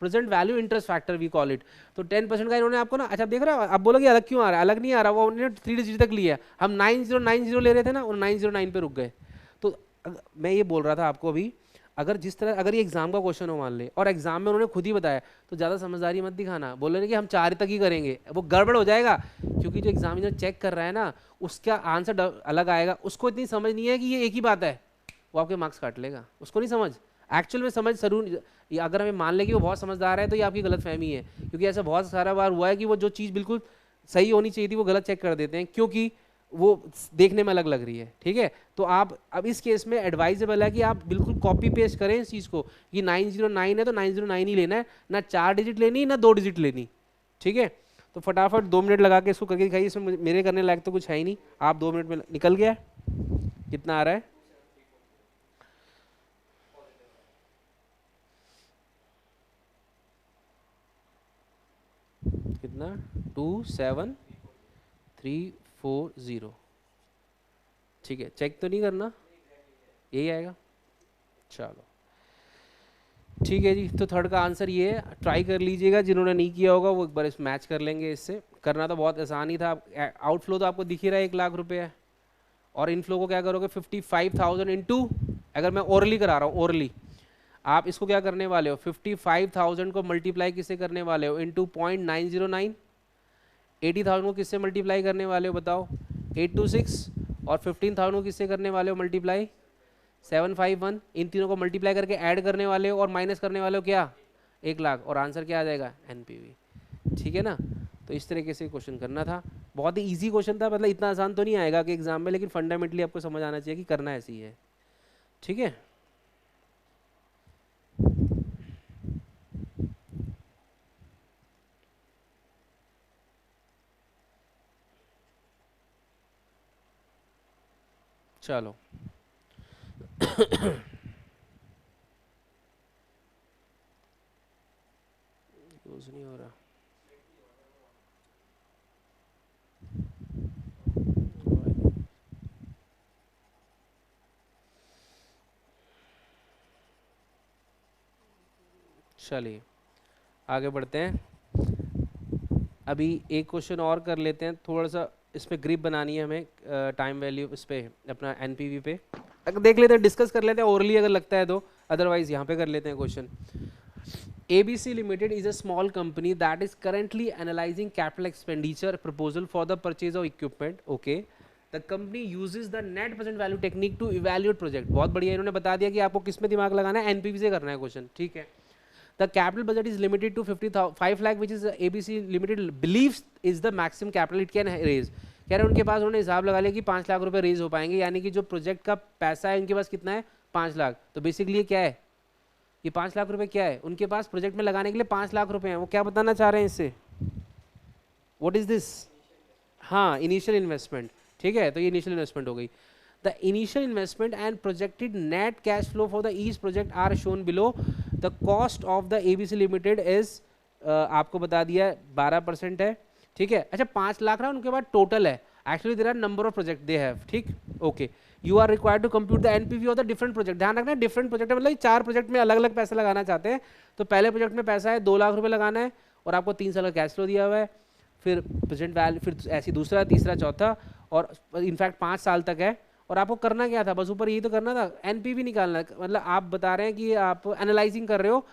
present value interest factor we call it. तो 10% का इन्होंने आपको ना, अच्छा देख रहा है, अब बोलोगे अलग क्यों आ रहा है, अलग नहीं आ रहा, वो उन्होंने 3 डिजिट तक लिया, हम 9090 ले रहे थे ना, और 909 पे रुक गए। तो मैं ये बोल रहा था आपको अभी, अगर जिस तरह अगर ये एग्जाम का क्वेश्चन हो मान ले, और एग्जाम में उन्होंने खुद ही बताया, तो ज़्यादा समझदारी मत दिखाना, बोल रहे कि हम 4 तक ही करेंगे, वो गड़बड़ हो जाएगा, क्योंकि जो एग्जामिनर चेक कर रहा है ना उसका आंसर अलग आएगा, उसको इतनी समझ नहीं है कि ये एक ही बात है, वो आपके मार्क्स काट लेगा, उसको नहीं समझ, एक्चुअल में समझ जरूर, अगर हमें मान ले कि वो बहुत समझदार है तो ये आपकी गलत फहमी है, क्योंकि ऐसा बहुत सारा बार हुआ है कि वो जो चीज़ बिल्कुल सही होनी चाहिए थी वो गलत चेक कर देते हैं, क्योंकि वो देखने में अलग लग रही है, ठीक है। तो आप अब इस केस में एडवाइजेबल है कि आप बिल्कुल कॉपी पेस्ट करें इस चीज़ को, कि 909 है तो 909 ही लेना है, ना 4 डिजिट लेनी ना 2 डिजिट लेनी, ठीक है। तो फटाफट 2 मिनट लगा के इसको करके दिखाइए, इसमें मेरे करने लायक तो कुछ है ही नहीं, आप 2 मिनट में निकल गया, कितना आ रहा है, कितना 27340, ठीक है, चेक तो नहीं करना, यही आएगा, चलो ठीक है जी। तो थर्ड का आंसर ये है, ट्राई कर लीजिएगा, जिन्होंने नहीं किया होगा वो एक बार इस मैच कर लेंगे, इससे करना तो बहुत आसान ही था। आउटफ्लो तो आपको दिख ही रहा है 1 लाख रुपए है, और इनफ्लो को क्या करोगे 55,000 इंटू, अगर मैं ओरली करा रहा हूँ ओरली, आप इसको क्या करने वाले हो 55,000 को मल्टीप्लाई किससे करने वाले हो, इंटू 0.909, 80,000 को किससे मल्टीप्लाई करने वाले हो बताओ 826, और 15,000 को किससे करने वाले हो मल्टीप्लाई 751, इन तीनों को मल्टीप्लाई करके ऐड करने वाले हो और माइनस करने वाले हो क्या 1 लाख, और आंसर क्या आ जाएगा एनपीवी, ठीक है ना। तो इस तरीके से क्वेश्चन करना था, बहुत ही इजी क्वेश्चन था, मतलब इतना आसान तो नहीं आएगा कि एग्जाम में, लेकिन फंडामेंटली आपको समझ आना चाहिए कि करना ऐसी है, ठीक है। चलो यूज नहीं हो रहा, चलिए आगे बढ़ते हैं। अभी एक क्वेश्चन और कर लेते हैं, थोड़ा सा इस पर ग्रिप बनानी है हमें, टाइम वैल्यू इस पे अपना एनपीवी पे अगर देख लेते हैं, डिस्कस कर लेते हैं ओरली अगर लगता है तो, अदरवाइज यहाँ पे कर लेते हैं question. ABC Limited is a small company that is currently analyzing capital expenditure proposal for the purchase of equipment. Okay. The company uses the net present value technique to evaluate project. बहुत बढ़िया, इन्होंने बता दिया कि आपको किस में दिमाग लगाना है, एनपीवी से करना है क्वेश्चन, ठीक है। The capital budget is limited to 5 lakh, which is ABC Limited believes is the maximum capital it can raise. कह रहे हैं उनके पास, उन्होंने हिसाब लगा लिया कि 5 लाख रुपए रेज हो पाएंगे, यानी कि जो प्रोजेक्ट का पैसा है उनके पास कितना है 5 लाख। तो बेसिकली ये क्या है, ये 5 लाख रुपए क्या है उनके पास प्रोजेक्ट में लगाने के लिए 5 लाख रुपए हैं। वो क्या बताना चाह रहे हैं इससे, व्हाट इज दिस, हाँ इनिशियल इन्वेस्टमेंट, ठीक है। तो ये इनिशियल इन्वेस्टमेंट हो गई। The initial investment and projected net cash flow for the each project are shown below. The cost of the ABC limited is आपको बता दिया 12% है. ठीक है. अच्छा 5 लाख रहा उनके बाद टोटल है. Actually there are number of project they have. ठीक. Okay. You are required to compute the NPV of the different project. ध्यान रखना डिफरेंट प्रोजेक्ट मतलब 4 प्रोजेक्ट में अलग अलग पैसा लगाना चाहते हैं. तो पहले प्रोजेक्ट में पैसा है 2 लाख रुपए लगाना है और आपको 3 साल का कैश फ्लो दिया हुआ है. फिर प्रेजेंट वैल्यू, फिर ऐसी दूसरा, तीसरा, चौथा, और इनफैक्ट 5 साल तक है. और आपको करना क्या था, बस ऊपर यही तो करना था, NPV निकालना. मतलब आप बता रहे हैं कि आप एनालाइजिंग कर रहे हो,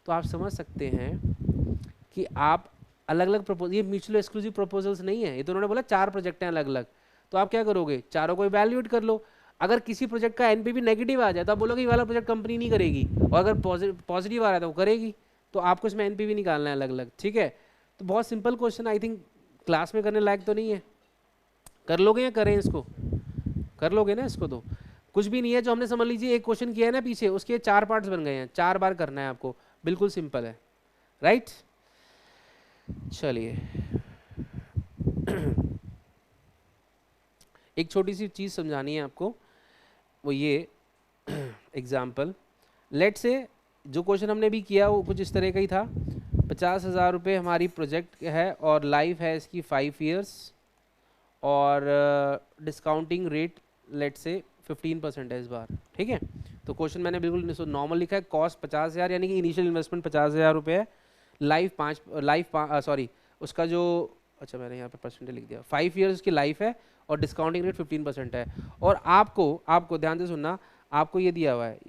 तो आप समझ सकते हैं कि आप अलग अलग प्रपोजल, ये म्यूचुअल एक्सक्लूसिव प्रपोजल्स नहीं है. ये तो उन्होंने बोला 4 प्रोजेक्ट हैं अलग अलग. तो आप क्या करोगे, चारों को इवैल्यूएट कर लो. अगर किसी प्रोजेक्ट का NPV नेगेटिव आ जाए तो आप बोलोगे ये वाला प्रोजेक्ट कंपनी नहीं करेगी, और अगर पॉजिटिव आ रहा है तो वो करेगी. तो आपको इसमें NPV निकालना है अलग अलग. ठीक है. तो बहुत simple question, I think class में करने लायक तो नहीं है. कर लोगे या करें इसको, कर लोगे ना इसको. तो कुछ भी नहीं है. जो हमने समझ लीजिए एक क्वेश्चन किया है ना पीछे, उसके 4 पार्ट्स बन गए हैं. 4 बार करना है आपको. बिल्कुल सिंपल है. राइट. चलिए एक छोटी सी चीज़ समझानी है आपको, वो ये एग्जाम्पल. लेट से जो क्वेश्चन हमने भी किया वो कुछ इस तरह का ही था. 50,000 रुपये हमारी प्रोजेक्ट है और लाइफ है इसकी 5 ईयर्स, और डिस्काउंटिंग रेट लेट से 15% है इस बार. ठीक है. तो क्वेश्चन मैंने बिल्कुल नॉर्मल लिखा है. कॉस्ट 50,000 यानी कि इनिशियल इन्वेस्टमेंट 50,000 रुपये है. लाइफ सॉरी उसका जो, अच्छा मैंने यहाँ पे परसेंटेज लिख दिया, 5 ईयर्स की लाइफ है और डिस्काउंटिंग रेट 15% है. और आपको ध्यान से सुनना, आपको ये दिया हुआ है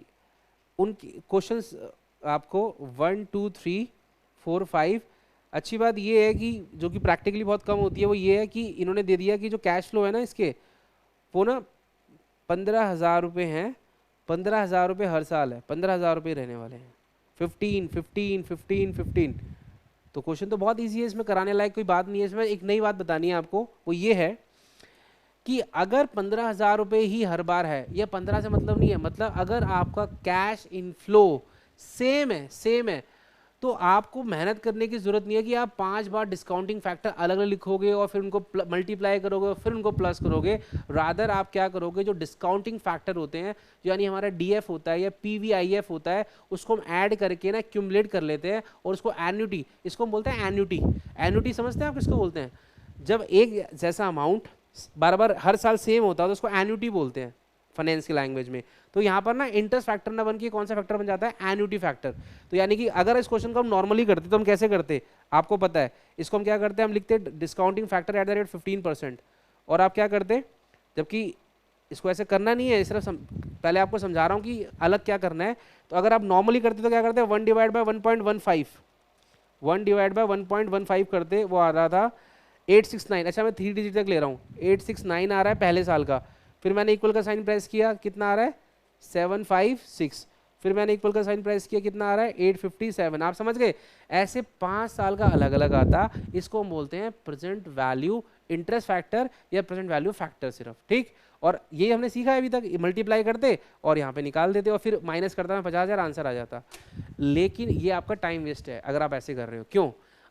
उनकी क्वेश्चंस आपको 1 2 3 4 5. अच्छी बात ये है कि जो कि प्रैक्टिकली बहुत कम होती है, वो ये है कि इन्होंने दे दिया कि जो कैश फ्लो है ना इसके, वो ना 15,000 रुपये हैं. 15,000 रुपये हर साल है. 15,000 रुपये रहने वाले हैं. 15 15 15 15. तो क्वेश्चन तो बहुत इजी है, इसमें कराने लायक कोई बात नहीं है. इसमें एक नई बात बतानी है आपको, वो ये है कि अगर 15,000 रुपये ही हर बार है, या 15 से मतलब नहीं है, मतलब अगर आपका कैश इनफ्लो सेम है, तो आपको मेहनत करने की जरूरत नहीं है कि आप 5 बार डिस्काउंटिंग फैक्टर अलग अलग लिखोगे और फिर उनको मल्टीप्लाई करोगे और फिर उनको प्लस करोगे. रादर आप क्या करोगे, जो डिस्काउंटिंग फैक्टर होते हैं, यानी हमारा DF होता है या PVIF होता है, उसको हम ऐड करके ना क्यूमुलेट कर लेते हैं और उसको एन्युटी, इसको हम बोलते हैं एन्युटी. एन्युटी समझते हैं आप किसको बोलते हैं? जब एक जैसा अमाउंट बार बार हर साल सेम होता है तो उसको एन्युटी बोलते हैं फाइनेंस की लैंग्वेज में. तो यहाँ पर ना इंटरेस्ट फैक्टर ना बन के कौन सा फैक्टर बन जाता है, एन्युटी फैक्टर. तो यानी कि अगर इस क्वेश्चन को हम नॉर्मली करते तो हम कैसे करते, आपको पता है. इसको हम क्या करते हैं, हम लिखते हैं discounting factor at the rate 15%. और आप क्या करते, जबकि इसको ऐसे करना नहीं है, सिर्फ पहले आपको समझा रहा हूँ कि अलग क्या करना है. तो अगर आप नॉर्मली करते तो क्या करते हैं, 1 डिवाइड बाय 1.15, 1 डिवाइड बाय 1.15 करते, वो आ रहा था 869. अच्छा मैं 3 डिजिट तक ले रहा हूँ. 869 आ रहा है पहले साल का. फिर मैंने इक्वल का साइन प्रेस किया, कितना आ रहा है 756. फिर मैंने इक्वल का साइन प्रेस किया, कितना आ रहा है 857. आप समझ गए. ऐसे 5 साल का अलग अलग आता. इसको हम बोलते हैं प्रेजेंट वैल्यू इंटरेस्ट फैक्टर या प्रेजेंट वैल्यू फैक्टर सिर्फ. ठीक. और ये हमने सीखा है अभी तक, मल्टीप्लाई करते और यहाँ पे निकाल देते और फिर माइनस करता मैं 50,000 आंसर आ जाता. लेकिन ये आपका टाइम वेस्ट है अगर आप ऐसे कर रहे हो. क्यों?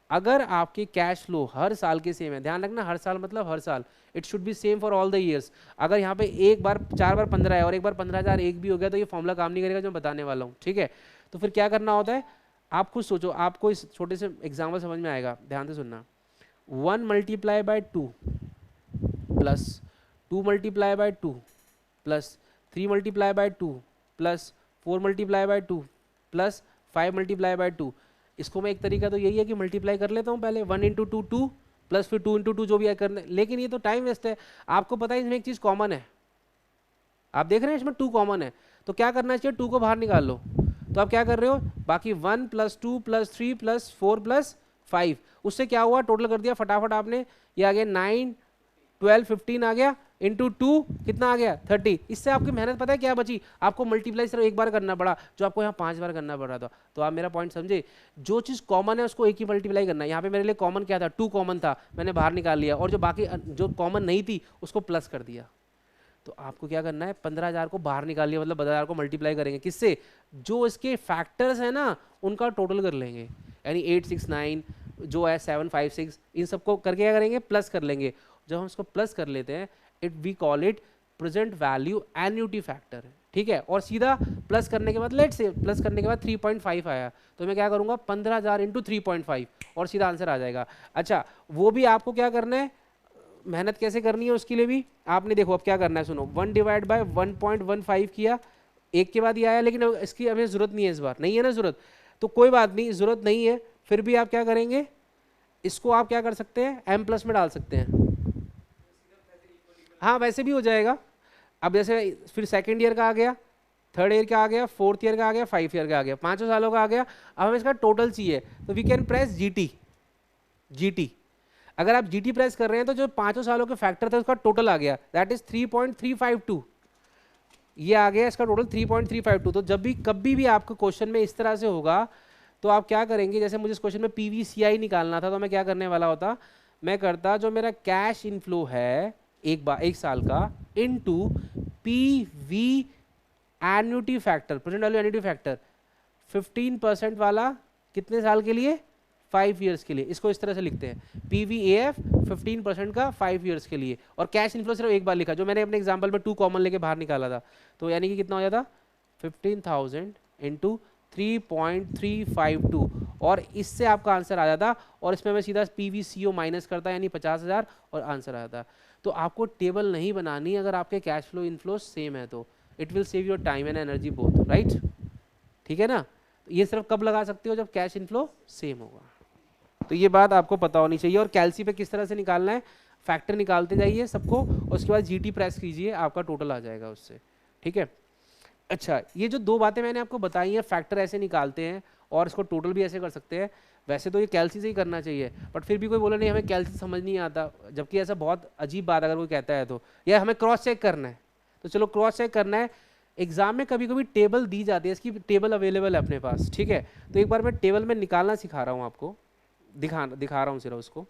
अगर आपके कैश फ्लो हर साल के सेम है, ध्यान रखना हर साल मतलब हर साल, it should be same for all the years. अगर यहाँ पे एक बार 4 बार 15 है और एक बार 15,000 एक भी हो गया तो ये फॉर्मूला काम नहीं करेगा जो मैं बताने वाला हूँ. ठीक है. तो फिर क्या करना होता है, आप खुद सोचो, आपको इस छोटे से एग्जाम्पल समझ में आएगा. ध्यान से सुनना. 1 multiply by 2 plus 2 multiply by 2 plus 3 multiply by 2 plus 4 multiply by 2 plus 5 multiply by 2. इसको मैं एक तरीका तो यही है कि मल्टीप्लाई कर लेता हूँ पहले 1 इंटू 2 2 प्लस फिर 2 इंटू 2 जो भी है करने. लेकिन ये तो टाइम वेस्ट है. आपको पता है इसमें एक चीज़ कॉमन है, आप देख रहे हैं इसमें 2 कॉमन है. तो क्या करना चाहिए, 2 को बाहर निकाल लो. तो आप क्या कर रहे हो, बाकी 1 प्लस 2 प्लस 3 प्लस 4 प्लस 5, उससे क्या हुआ टोटल कर दिया फटाफट आपने. ये आ गया 9 12 15 आ गया इंटू 2 कितना आ गया 30. इससे आपकी मेहनत पता है क्या बची, आपको मल्टीप्लाई सिर्फ एक बार करना पड़ा जो आपको यहाँ 5 बार करना पड़ रहा था. तो आप मेरा पॉइंट समझे, जो चीज़ कॉमन है उसको एक ही मल्टीप्लाई करना है. यहाँ पे मेरे लिए कॉमन क्या था, 2 कॉमन था, मैंने बाहर निकाल लिया, और जो बाकी जो कॉमन नहीं थी उसको प्लस कर दिया. तो आपको क्या करना है, 15,000 को बाहर निकाल लिया, मतलब 15,000 को मल्टीप्लाई करेंगे किससे, जो इसके फैक्टर्स है ना उनका टोटल कर लेंगे. यानी 869 जो है 756, इन सबको करके क्या करेंगे, प्लस कर लेंगे. जब हम इसको प्लस कर लेते हैं, it we call it present value annuity factor है, ठीक है। और सीधा प्लस करने के बाद लेट से प्लस करने के बाद 3.5 आया, तो मैं क्या करूँगा 15,000 इंटू 3.5 और सीधा आंसर आ जाएगा। अच्छा, वो भी आपको क्या करना है, मेहनत कैसे करनी है उसके लिए भी आपने देखो अब क्या करना है, सुनो 1 डिवाइड बाय 1.15 किया, एक के बाद ये आया, लेकिन इसकी हमें ज़रूरत नहीं है, इस बार नहीं है ना ज़रूरत, तो कोई बात नहीं, ज़रूरत नहीं है, फिर भी आप क्या करेंगे, इसको आप क्या कर सकते हैं m प्लस में डाल सकते हैं, हाँ वैसे भी हो जाएगा। अब जैसे फिर सेकेंड ईयर का आ गया, थर्ड ईयर का आ गया, फोर्थ ईयर का आ गया, 5 ईयर का आ गया, 5 सालों का आ गया। अब हमें इसका टोटल चाहिए, तो वी कैन प्रेस GT। अगर आप GT प्रेस कर रहे हैं तो जो 5 सालों के फैक्टर थे उसका टोटल आ गया, दैट इज 3.352, ये आ गया इसका टोटल 3.352। तो जब भी कभी भी आपको क्वेश्चन में इस तरह से होगा तो आप क्या करेंगे, जैसे मुझे इस क्वेश्चन में PVCI निकालना था, तो मैं क्या करने वाला होता, मैं करता जो मेरा कैश इनफ्लो है एक साल का into PV annuity factor, present value annuity factor 15% वाला कितने साल के लिए, 5 ईयर्स के लिए, इसको इस तरह से लिखते हैं PVAF 15% का 5 ईयर्स के लिए। और कैश इनफ्लो सिर्फ एक बार लिखा, जो मैंने अपने एग्जांपल में 2 कॉमन लेके बाहर निकाला था, तो यानी कि कितना हो जाता 15,000 इंटू 3.352, और इससे आपका आंसर आ जाता, और इसमें मैं सीधा PVCO माइनस करता यानी 50,000 और आंसर आ जाता। तो आपको टेबल नहीं बनानी अगर आपके कैश फ्लो इनफ्लो सेम है तो, it will save your time and energy both, right, ठीक है ना। ये सिर्फ कब लगा सकते हो, जब कैश इनफ्लो सेम होगा। तो ये बात आपको पता होनी चाहिए। और कैलसी पे किस तरह से निकालना है, फैक्टर निकालते जाइए सबको, और उसके बाद GT प्रेस कीजिए, आपका टोटल आ जाएगा उससे, ठीक है। अच्छा, ये जो 2 बातें मैंने आपको बताई हैं, फैक्टर ऐसे निकालते हैं और इसको टोटल भी ऐसे कर सकते हैं, वैसे तो ये कैलसी से ही करना चाहिए, बट फिर भी कोई बोला नहीं हमें कैलसी समझ नहीं आता, जबकि ऐसा बहुत अजीब बात अगर कोई कहता है तो, या हमें क्रॉस चेक करना है, तो चलो क्रॉस चेक करना है। एग्जाम में कभी कभी टेबल दी जाती है, इसकी टेबल अवेलेबल है अपने पास, ठीक है। तो एक बार मैं टेबल में निकालना सिखा रहा हूँ आपको, दिखा रहा हूँ सिर्फ उसको,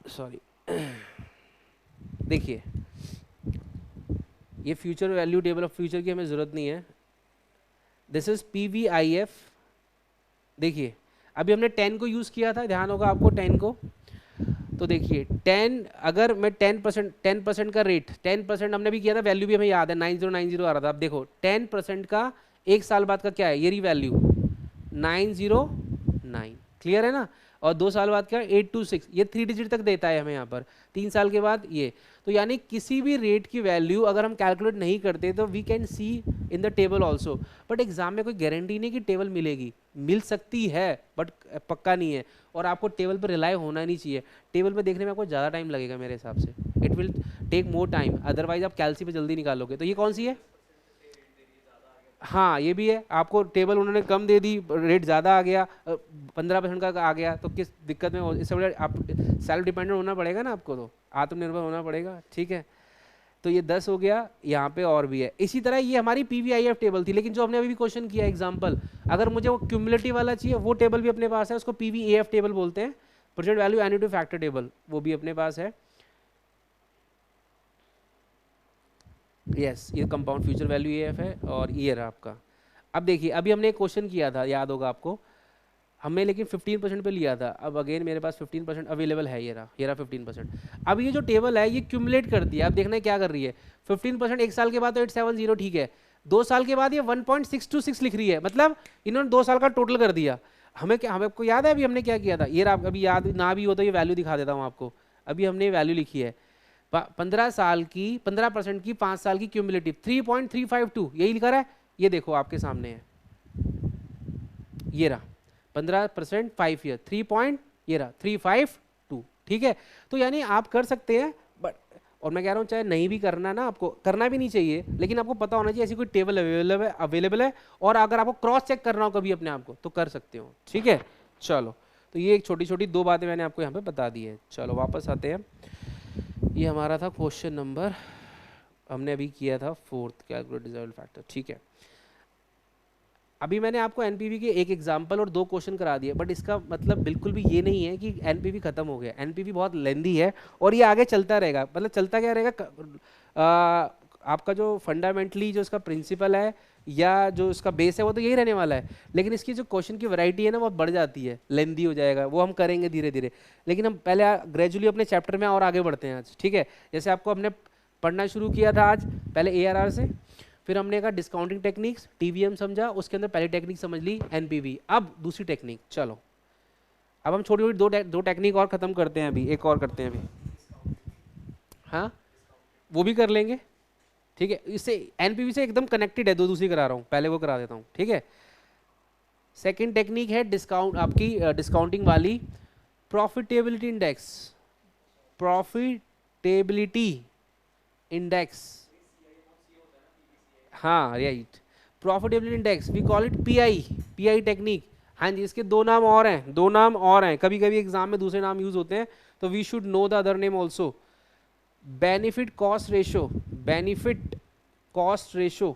सॉरी देखिए ये future value table of future की हमें ज़रूरत नहीं है, दिस इज PVIF। देखिए अभी हमने 10 को यूज़ किया था, ध्यान होगा आपको 10 को, तो देखिए 10 अगर मैं 10% का रेट 10% हमने भी किया था, वैल्यू भी हमें याद है 9090 आ रहा था। अब देखो 10% का एक साल बाद का क्या है, ये वैल्यू 909, क्लियर है ना। और 2 साल बाद क्या 826, ये 3 डिजिट तक देता है हमें यहाँ पर, 3 साल के बाद ये। तो यानी किसी भी रेट की वैल्यू अगर हम कैलकुलेट नहीं करते तो we can see in the table also, but exam में कोई गारंटी नहीं कि टेबल मिलेगी, मिल सकती है बट पक्का नहीं है, और आपको टेबल पर रिलाई होना नहीं चाहिए। टेबल पर देखने में आपको ज़्यादा टाइम लगेगा मेरे हिसाब से, it will take more time, otherwise आप कैलसी पे जल्दी निकालोगे। तो ये कौन सी है, हाँ ये भी है, आपको टेबल उन्होंने कम दे दी, रेट ज़्यादा आ गया, 15% का आ गया, तो किस दिक्कत में इससे बड़े आप सेल्फ डिपेंडेंट होना पड़ेगा ना आपको, तो आत्मनिर्भर होना पड़ेगा, ठीक है। तो ये 10 हो गया, यहाँ पे और भी है। इसी तरह ये हमारी PVIF टेबल थी, लेकिन जो हमने अभी भी क्वेश्चन किया एग्जाम्पल, अगर मुझे वो क्यूमुलेटिव वाला चाहिए, वो टेबल भी अपने पास है, उसको PVAF टेबल बोलते हैं, present value annuity factor table, वो भी अपने पास है। यस, ये कंपाउंड फ्यूचर वैल्यू AF है, और ये रहा आपका। अब देखिए अभी हमने एक क्वेश्चन किया था, याद होगा आपको, हमने लेकिन 15% पे लिया था, अब अगेन मेरे पास 15% अवेलेबल है, ये रहा 15%। अब ये जो टेबल है ये क्यूमुलेट करती है, अब देखना है क्या कर रही है, 15% एक साल के बाद तो 870, ठीक है, 2 साल के बाद ये 1.626 लिख रही है, मतलब इन्होंने 2 साल का टोटल कर दिया। हमें क्या, हमें आपको याद है अभी हमने क्या किया था, ये रहा, अभी याद ना भी हो तो ये वैल्यू दिखा देता हूँ आपको। अभी हमने वैल्यू लिखी है 15% की 5 साल की क्यूमुलेटिव 3.352, यही लिखा रहा है, ये देखो आपके सामने है, ये रहा 15% 5 ईयर 3.352, ठीक है। तो यानी आप कर सकते हैं, बट और मैं कह रहा हूँ चाहे नहीं भी करना ना, आपको करना भी नहीं चाहिए, लेकिन आपको पता होना चाहिए ऐसी कोई टेबल अवेलेबल है, और अगर आपको क्रॉस चेक करना हो कभी अपने आप को तो कर सकते हो, ठीक है। चलो, तो ये एक छोटी छोटी 2 बातें मैंने आपको यहाँ पे बता दी है। चलो वापस आते हैं, ये हमारा था क्वेश्चन नंबर, हमने अभी किया था 4th कैलकुलेट डिजायर्ड फैक्टर, ठीक है। अभी मैंने आपको एनपीवी के एक एग्जाम्पल और 2 क्वेश्चन करा दिए, बट इसका मतलब बिल्कुल भी ये नहीं है कि एनपीवी खत्म हो गया। एनपीवी बहुत लेंदी है और ये आगे चलता रहेगा, मतलब चलता क्या रहेगा, आपका जो फंडामेंटली जो इसका प्रिंसिपल है या जो इसका बेस है वो तो यही रहने वाला है, लेकिन इसकी जो क्वेश्चन की वैरायटी है ना वो बढ़ जाती है, लेंदी हो जाएगा, वो हम करेंगे धीरे धीरे। लेकिन हम पहले ग्रेजुअली अपने चैप्टर में और आगे बढ़ते हैं आज, ठीक है। जैसे आपको हमने पढ़ना शुरू किया था आज पहले ARR से, फिर हमने कहा डिस्काउंटिंग टेक्निक्स, TVM समझा, उसके अंदर पहली टेक्निक समझ ली NPV। अब दूसरी टेक्निक, चलो अब हम छोटी छोटी दो टेक्निक और खत्म करते हैं, अभी एक और करते हैं अभी, हाँ वो भी कर लेंगे, ठीक है। इससे NPV से एकदम कनेक्टेड है, दो दूसरी करा रहा हूँ, पहले वो करा देता हूँ, ठीक है। सेकंड टेक्निक है डिस्काउंट, आपकी डिस्काउंटिंग वाली, प्रॉफिटेबिलिटी इंडेक्स, प्रॉफिटेबिलिटी इंडेक्स, हाँ right, profitability index, we call it PI technique. हाँ जी, इसके दो नाम और हैं, दो नाम और हैं, कभी कभी एग्जाम में दूसरे नाम यूज होते हैं, तो we should know the other name also. Benefit cost ratio, benefit cost ratio,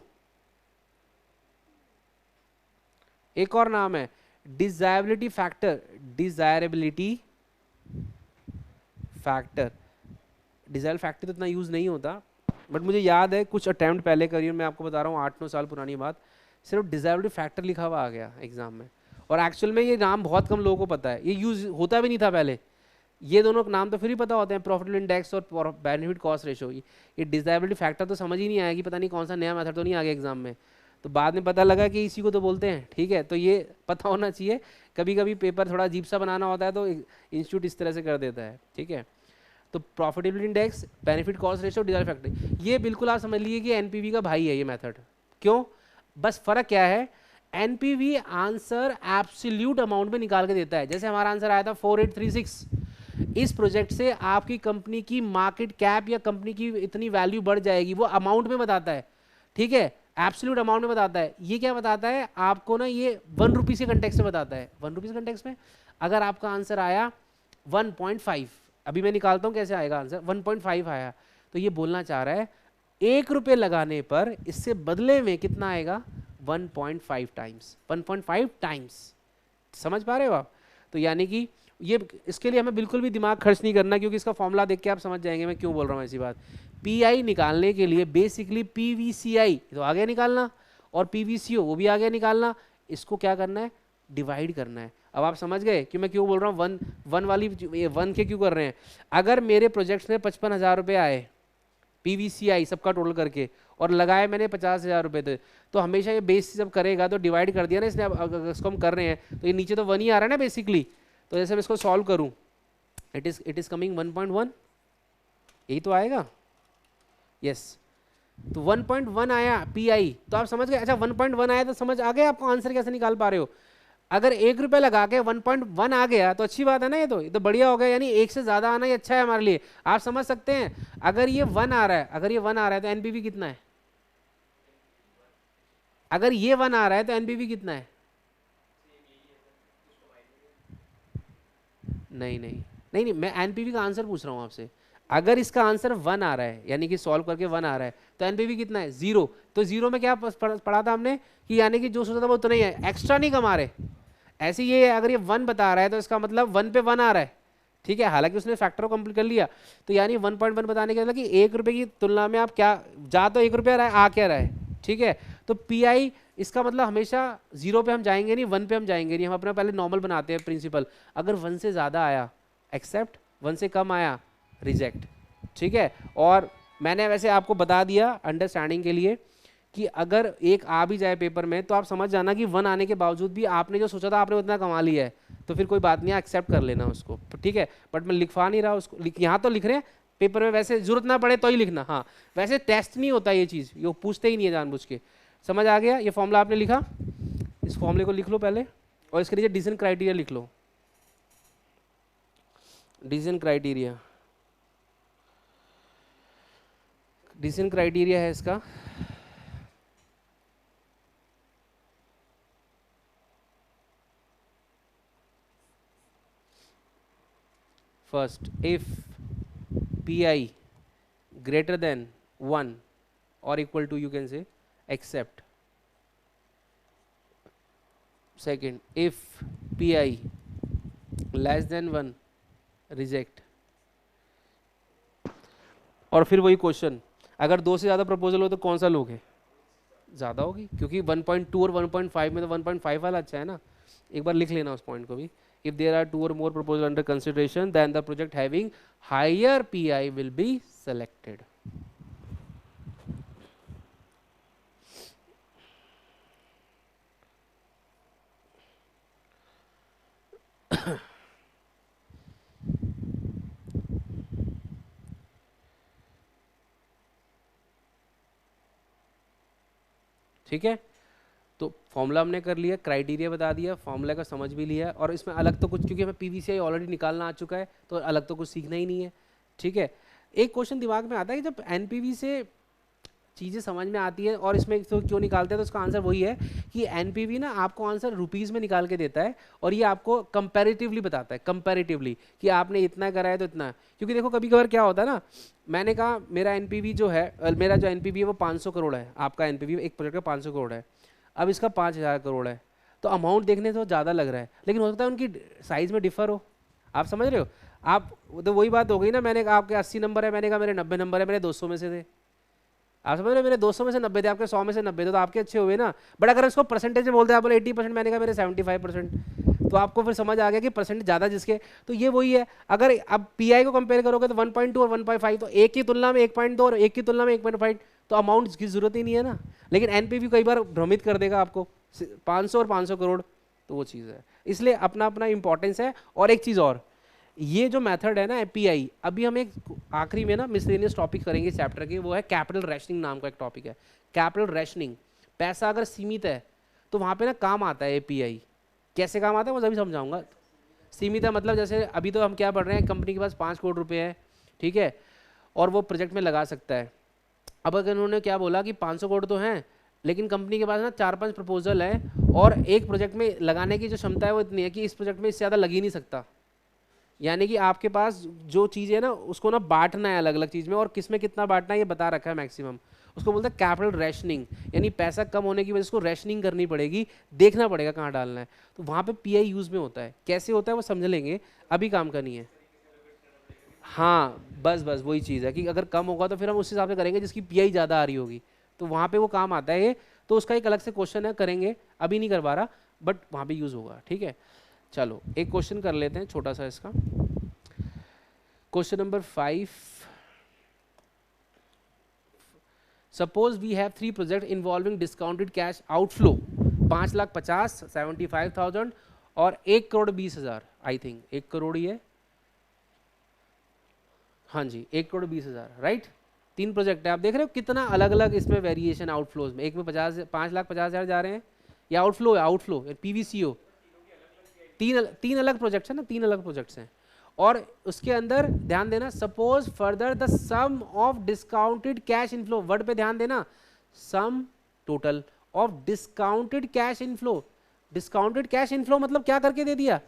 एक और नाम है desirability factor, desirability factor. Desire factor तो इतना यूज नहीं होता, बट मुझे याद है कुछ अटेम्प्ट पहले करियर में, आपको बता रहा हूँ 8-9 साल पुरानी बात, सिर्फ डिजायरेबिलिटी फैक्टर लिखा हुआ आ गया एग्जाम में, और एक्चुअल में ये नाम बहुत कम लोगों को पता है, ये यूज होता भी नहीं था पहले। ये दोनों नाम तो फिर ही पता होते हैं, प्रॉफिटेबिलिटी इंडेक्स और बेनिफिट कॉस्ट रेशो। ये डिजायरेबिलिटी फैक्टर तो समझ ही नहीं आया कि पता नहीं कौन सा नया मेथड तो नहीं आ गया एग्जाम में, तो बाद में पता लगा कि इसी को तो बोलते हैं, ठीक है। तो ये पता होना चाहिए, कभी कभी पेपर थोड़ा अजीब सा बनाना होता है तो इंस्टीट्यूट इस तरह से कर देता है, ठीक है। तो profitability index, benefit cost ratio, desire factor, ये बिल्कुल आप समझ लीजिए कि NPV का भाई है ये मेथड। क्यों? बस फर्क क्या है, NPV आंसर एब्सोल्यूट अमाउंट में निकाल के देता है। जैसे हमारा आंसर आया था 4836, इस प्रोजेक्ट से आपकी कंपनी की मार्केट कैप या कंपनी की इतनी वैल्यू बढ़ जाएगी, वो अमाउंट में बताता है, ठीक है, एब्सोल्यूट अमाउंट में बताता है। ये क्या बताता है आपको ना, ये 1 रुपीज़ के कंटेक्स्ट में बताता है। 1 रुपीज़ कंटेक्स्ट में अगर आपका आंसर आया 1.5, अभी मैं निकालता हूँ कैसे आएगा आंसर, 1.5 आया, तो ये बोलना चाह रहा है 1 रुपये लगाने पर इससे बदले में कितना आएगा, 1.5 टाइम्स, 1.5 टाइम्स। समझ पा रहे हो आप? तो यानी कि ये, इसके लिए हमें बिल्कुल भी दिमाग खर्च नहीं करना, क्योंकि इसका फॉर्मूला देख के आप समझ जाएंगे मैं क्यों बोल रहा हूँ ऐसी बात। PI निकालने के लिए बेसिकली PVCI तो आ गया निकालना, और PVCO वो भी आ गया निकालना, इसको क्या करना है, डिवाइड करना है। अब आप समझ गए कि मैं क्यों बोल रहा हूँ वन वाली, ये 1 के क्यों कर रहे हैं। अगर मेरे प्रोजेक्ट्स में 55,000 रुपये आए PVCI सबका टोटल करके, और लगाए मैंने 50,000 रुपये थे, तो हमेशा ये बेस जब करेगा तो डिवाइड कर दिया ना इसने। अब इसको हम कर रहे हैं तो ये नीचे तो 1 ही आ रहा है ना बेसिकली, तो जैसे मैं इसको सॉल्व करूं, इट इज कमिंग 1.1, यही तो आएगा, यस। तो 1.1 आया PI, तो आप समझ गए। अच्छा 1.1 आया तो समझ आ गया आपको आंसर कैसे निकाल पा रहे हो। अगर 1 रुपये लगा के 1.1 आ गया तो अच्छी बात है ना, ये तो बढ़िया हो गया, यानी 1 से ज़्यादा आना ही अच्छा है हमारे लिए। आप समझ सकते हैं अगर ये 1 आ रहा है, अगर ये 1 आ रहा है तो NPV कितना है, अगर ये 1 आ रहा है तो NPV कितना है, नहीं नहीं नहीं नहीं, मैं NPV का आंसर पूछ रहा हूँ आपसे। अगर इसका आंसर 1 आ रहा है, यानी कि सॉल्व करके 1 आ रहा है, तो NPV कितना है, 0। तो 0 में क्या पढ़ा था हमने कि यानी कि जो सोचा था वो उतना ही है, एक्स्ट्रा नहीं कमा रहे। ऐसे ये अगर ये 1 बता रहा है तो इसका मतलब 1 पे 1 आ रहा है, ठीक है। हालांकि उसने फैक्टर को कंप्लीट कर लिया, तो यानी 1.1 बताने का मतलब कि 1 रुपये की तुलना में आप क्या, जा तो 1 रुपया रहा है, आ क्या रहा है, ठीक है। तो PI इसका मतलब हमेशा 0 पे हम जाएंगे नहीं, 1 पे हम जाएंगे नहीं, हम अपना पहले नॉर्मल बनाते हैं प्रिंसिपल। अगर 1 से ज़्यादा आया एक्सेप्ट, 1 से कम आया रिजेक्ट, ठीक है। और मैंने वैसे आपको बता दिया अंडरस्टैंडिंग के लिए कि अगर 1 आ भी जाए पेपर में तो आप समझ जाना कि 1 आने के बावजूद भी आपने जो सोचा था आपने उतना कमा लिया है, तो फिर कोई बात नहीं, एक्सेप्ट कर लेना उसको, ठीक है। बट मैं लिखवा नहीं रहा उसको, यहाँ तो लिख रहे हैं पेपर में, वैसे जरूरत ना पड़े तो ही लिखना, हाँ वैसे टेस्ट नहीं होता ये चीज़, ये पूछते ही नहीं है जानबूझ के। समझ आ गया? ये फॉर्मूला आपने लिखा, इस फॉर्मूले को लिख लो पहले, और इसके नीचे डिसीजन क्राइटेरिया लिख लो, डिसीजन क्राइटेरिया, डिसीजन क्राइटेरिया है इसका, first if PI greater than 1 or equal to, you can say accept. Second, if PI less than 1 reject. और फिर वही क्वेश्चन, अगर 2 से ज़्यादा प्रपोजल हो तो कौन सा लोगे? ज़्यादा होगी, क्योंकि 1.2 और 1.5 में तो 1.5 वाला अच्छा है ना। एक बार लिख लेना उस पॉइंट को भी। इफ देयर आर 2 और more proposal under consideration then the project having higher PI will be selected. ठीक है, तो फॉर्मूला हमने कर लिया, क्राइटेरिया बता दिया, फॉर्मूला का समझ भी लिया, और इसमें अलग तो कुछ, क्योंकि हमें पीवीसीआई ऑलरेडी निकालना आ चुका है तो अलग तो कुछ सीखना ही नहीं है। ठीक है, एक क्वेश्चन दिमाग में आता है कि जब एनपीवी से चीज़ें समझ में आती है और इसमें तो क्यों निकालते हैं, तो उसका आंसर वही है कि एनपीवी ना आपको आंसर रुपीज़ में निकाल के देता है, और ये आपको कंपैरेटिवली बताता है, कंपैरेटिवली कि आपने इतना करा है तो इतना। क्योंकि देखो कभी कभार क्या होता है ना, मैंने कहा मेरा एनपीवी जो है, मेरा जो एनपीवी है वो 500 करोड़ है, आपका एनपीवी एक प्रोजेक्ट का 500 करोड़ है, अब इसका 5000 करोड़ है, तो अमाउंट देखने से तो ज़्यादा लग रहा है, लेकिन हो सकता है उनकी साइज़ में डिफर हो। आप समझ रहे हो? आप तो वही बात हो गई ना, मैंने कहा आपके 80 नंबर है, मैंने कहा मेरे 90 नंबर है, मेरे 200 में से थे। आप समझ रहे हो, मेरे 200 में से 90 थे, आपके 100 में से 90 थे, तो आपके अच्छे हुए ना। बट अगर इसको परसेंटेज में बोलते हैं, आप बोले 80%, मैंने कहा मेरे 75%, तो आपको फिर समझ आ गया कि परसेंट ज़्यादा जिसके। तो ये वही है, अगर अब पीआई को कंपेयर करोगे तो 1.2 और 1.5, तो एक की तुलना में 1.2 और एक की तुलना में 1.5, तो अमाउंट की जरूरत ही नहीं है ना। लेकिन एनपीवी कई बार भ्रमित कर देगा आपको, 500 और 500 करोड़, तो वो चीज़ है, इसलिए अपना अपना इंपॉर्टेंस है। और एक चीज़ और, ये जो मेथड है ना एपीआई, अभी हम एक आखिरी में ना मिसलेनियस टॉपिक करेंगे चैप्टर के, वो है कैपिटल रैशनिंग नाम का एक टॉपिक है। कैपिटल रैशनिंग, पैसा अगर सीमित है तो वहाँ पे ना काम आता है एपीआई। कैसे काम आता है वो अभी समझाऊंगा। सीमित है मतलब जैसे अभी तो हम क्या पढ़ रहे हैं, कंपनी के पास 5 करोड़ रुपए है, ठीक है, और वो प्रोजेक्ट में लगा सकता है। अब अगर उन्होंने क्या बोला कि 500 करोड़ तो हैं, लेकिन कंपनी के पास ना 4-5 प्रपोजल है, और एक प्रोजेक्ट में लगाने की जो क्षमता है वो इतनी है कि इस प्रोजेक्ट में इससे ज़्यादा लग ही नहीं सकता। यानी कि आपके पास जो चीज़ है ना उसको ना बांटना है अलग अलग चीज़ में, और किस में कितना बांटना है ये बता रखा है मैक्सिमम। उसको बोलते हैं कैपिटल रैशनिंग, यानी पैसा कम होने की वजह से उसको रैशनिंग करनी पड़ेगी, देखना पड़ेगा कहाँ डालना है। तो वहाँ पे पीआई यूज़ में होता है, कैसे होता है वो समझ लेंगे, अभी काम करनी है। हाँ बस बस वही चीज़ है कि अगर कम होगा तो फिर हम उस हिसाब से करेंगे जिसकी पीआई ज़्यादा आ रही होगी, तो वहाँ पे वो काम आता है ये। तो उसका एक अलग से क्वेश्चन है, करेंगे, अभी नहीं करवा रहा, बट वहाँ पे यूज़ होगा। ठीक है, चलो एक क्वेश्चन कर लेते हैं छोटा सा इसका। Question number 5. Suppose we have 3 projects involving discounted cash outflow 5,50,000, 75,000 और 1,20,000। आई थिंक 1 करोड़ ही है, हाँ जी 1,20,000, राइट। 3 प्रोजेक्ट है, आप देख रहे हो कितना अलग अलग इसमें वेरिएशन आउटफ्लोज में। एक में 5,50,000 जा रहे हैं, या आउटफ्लो है, आउटफ्लो पीवीसीओ। तीन अलग प्रोजेक्ट्स है ना, 3 अलग प्रोजेक्ट्स हैं। और उसके अंदर ध्यान देना, suppose further the sum of discounted cash inflow, word पे ध्यान देना, sum total of discounted cash inflow. Discounted cash inflow मतलब क्या करके दे दिया,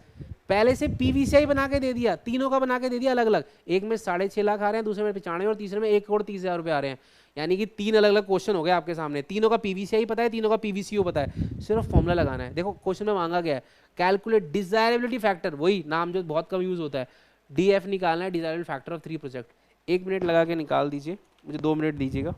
पहले से पीवीसीआई बना के दे दिया, तीनों का बना के दे दिया अलग अलग। एक में 6.5 लाख आ रहे हैं, दूसरे में 95, और तीसरे में 1,30,000 रुपए आ रहे हैं। यानी कि 3 अलग अलग क्वेश्चन हो गए आपके सामने, तीनों का पीवीसीआई पता है, तीनों का पीवीसीओ पता है, सिर्फ फॉर्मूला लगाना है। देखो क्वेश्चन में मांगा गया है कैलकुलेट डिजायरेबिलिटी फैक्टर, वही नाम जो बहुत कम यूज होता है, डीएफ निकालना है, desirability factor of 3 project. 1 minute लगा के निकाल दीजिए, मुझे 2 मिनट दीजिएगा।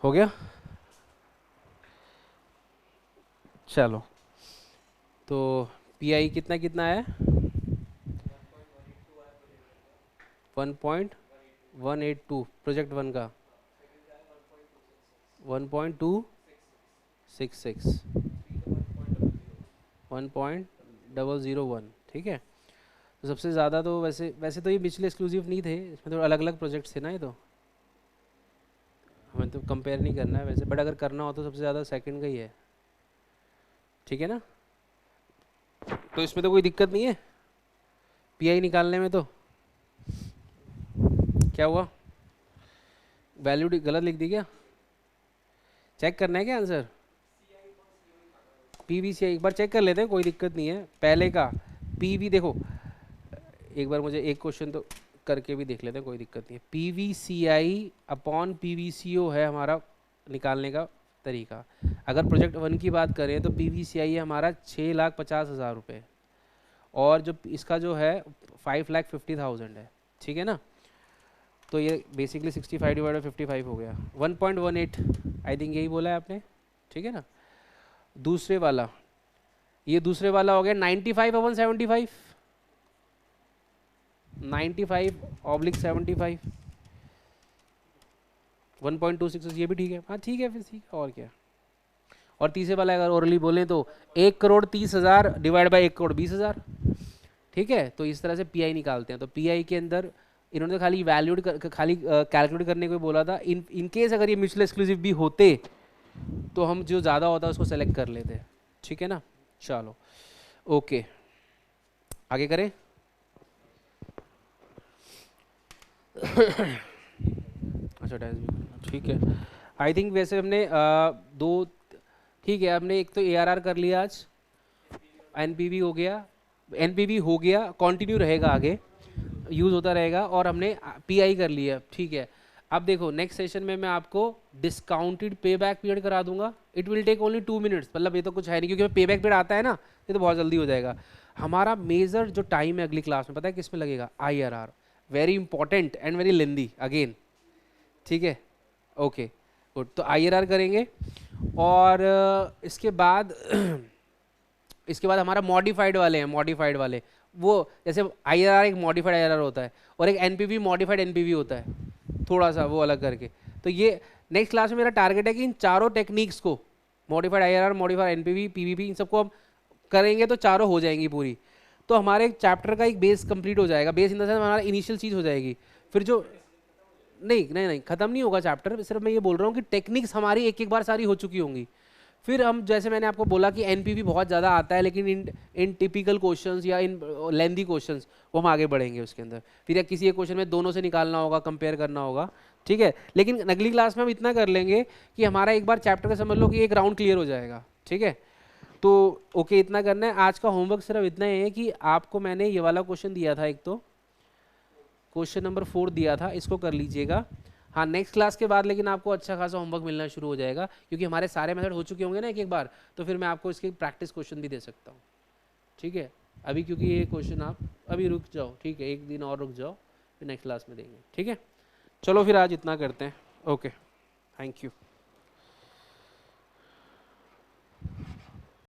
हो गया। चलो, तो पी आई कितना कितना है? 1.182 प्रोजेक्ट 1 का 1.266 1.001, ठीक है। तो सबसे ज़्यादा तो वैसे वैसे तो ये म्यूचुअली एक्सक्लूसिव नहीं थे, इसमें तो अलग अलग प्रोजेक्ट्स थे ना, ये तो हमें तो कंपेयर नहीं करना है वैसे, बट अगर करना हो तो सबसे ज़्यादा सेकंड का ही है, ठीक है ना। तो इसमें तो कोई दिक्कत नहीं है पीआई निकालने में। तो क्या हुआ, वैल्यू गलत लिख दी क्या? चेक करना है क्या आंसर? पीवीसीआई एक बार चेक कर लेते हैं, कोई दिक्कत नहीं है। पहले का पीवी देखो, एक बार मुझे एक क्वेश्चन तो करके भी देख लेते हैं, कोई दिक्कत नहीं है। पीवीसीआई अपॉन पीवीसीओ है हमारा निकालने का तरीका। अगर प्रोजेक्ट 1 की बात करें तो पीवीसीआई है हमारा 6,50,000 रुपये, और जो इसका जो है 5,50,000 है, ठीक है ना। तो ये बेसिकली 65 डिवाइड बाई 55 हो गया, 1.18 आई थिंक यही बोला है आपने, ठीक है ना। दूसरे वाला, ये दूसरे वाला हो गया 95 अपन 75, 95/75 1.26, ये भी ठीक है। हाँ ठीक है, फिर ठीक है, और क्या। और तीसरे वाला अगर ओरली बोलें तो 1,30,00,000 डिवाइड बाई 1,20,000, ठीक है। तो इस तरह से पीआई निकालते हैं। तो पीआई के अंदर इन्होंने तो खाली वैल्यूड खाली कैलकुलेट करने को बोला था। इन केस अगर ये म्यूचुअल एक्सक्लूसिव भी होते तो हम जो ज़्यादा होता है उसको सेलेक्ट कर लेते, ठीक है ना। चलो ओके, आगे करें। अच्छा डैश, ठीक है। आई थिंक वैसे हमने दो, ठीक है, हमने एक तो एआरआर कर लिया आज, एनपीवी हो गया, एनपीवी हो गया, कंटिन्यू रहेगा आगे, यूज़ होता रहेगा, और हमने पीआई कर लिया, ठीक है। अब देखो नेक्स्ट सेशन में मैं आपको डिस्काउंटेड पे बैक पीरियड करा दूंगा। It will take only 2 minutes, मतलब ये तो कुछ है नहीं, क्योंकि पे बैक पीरियड आता है ना, ये तो बहुत जल्दी हो जाएगा। हमारा मेजर जो टाइम है अगली क्लास में पता है किस में लगेगा? IRR, very important and very lengthy again, ठीक है। ओके गुड, तो आईआरआर करेंगे, और इसके बाद हमारा मॉडिफाइड वाले हैं, मॉडिफाइड वाले वो जैसे आईआरआर एक मॉडिफाइड आईआरआर होता है, और एक एनपीवी मॉडिफाइड एनपीवी होता है, थोड़ा सा वो अलग करके। तो ये नेक्स्ट क्लास में मेरा टारगेट है कि इन चारों टेक्निक्स को, modified IRR, modified NPV, PVP, इन सबको हम करेंगे तो चारों हो जाएंगी पूरी। तो हमारे चैप्टर का एक बेस कंप्लीट हो जाएगा, बेस इन द सेंस हमारा इनिशियल चीज़ हो जाएगी। फिर जो नहीं नहीं नहीं खत्म नहीं होगा चैप्टर, सिर्फ मैं ये बोल रहा हूँ कि टेक्निक्स हमारी एक एक बार सारी हो चुकी होंगी। फिर हम, जैसे मैंने आपको बोला कि एनपीवी बहुत ज़्यादा आता है, लेकिन इन टिपिकल क्वेश्चंस या इन लेंदी क्वेश्चंस वो हम आगे बढ़ेंगे उसके अंदर। फिर या किसी एक क्वेश्चन में दोनों से निकालना होगा, कंपेयर करना होगा, ठीक है। लेकिन अगली क्लास में हम इतना कर लेंगे कि हमारा एक बार चैप्टर का समझ लो कि एक राउंड क्लियर हो जाएगा, ठीक है। तो ओके, इतना करना है। आज का होमवर्क सिर्फ इतना ही है कि आपको मैंने ये वाला क्वेश्चन दिया था, एक तो क्वेश्चन नंबर 4 दिया था, इसको कर लीजिएगा। हाँ नेक्स्ट क्लास के बाद लेकिन आपको अच्छा खासा होमवर्क मिलना शुरू हो जाएगा, क्योंकि हमारे सारे मेथड हो चुके होंगे ना एक एक बार, तो फिर मैं आपको इसके प्रैक्टिस क्वेश्चन भी दे सकता हूँ, ठीक है। अभी क्योंकि ये क्वेश्चन आप अभी रुक जाओ, ठीक है, एक दिन और रुक जाओ, फिर नेक्स्ट क्लास में देंगे, ठीक है। चलो फिर आज इतना करते हैं, ओके, थैंक यू।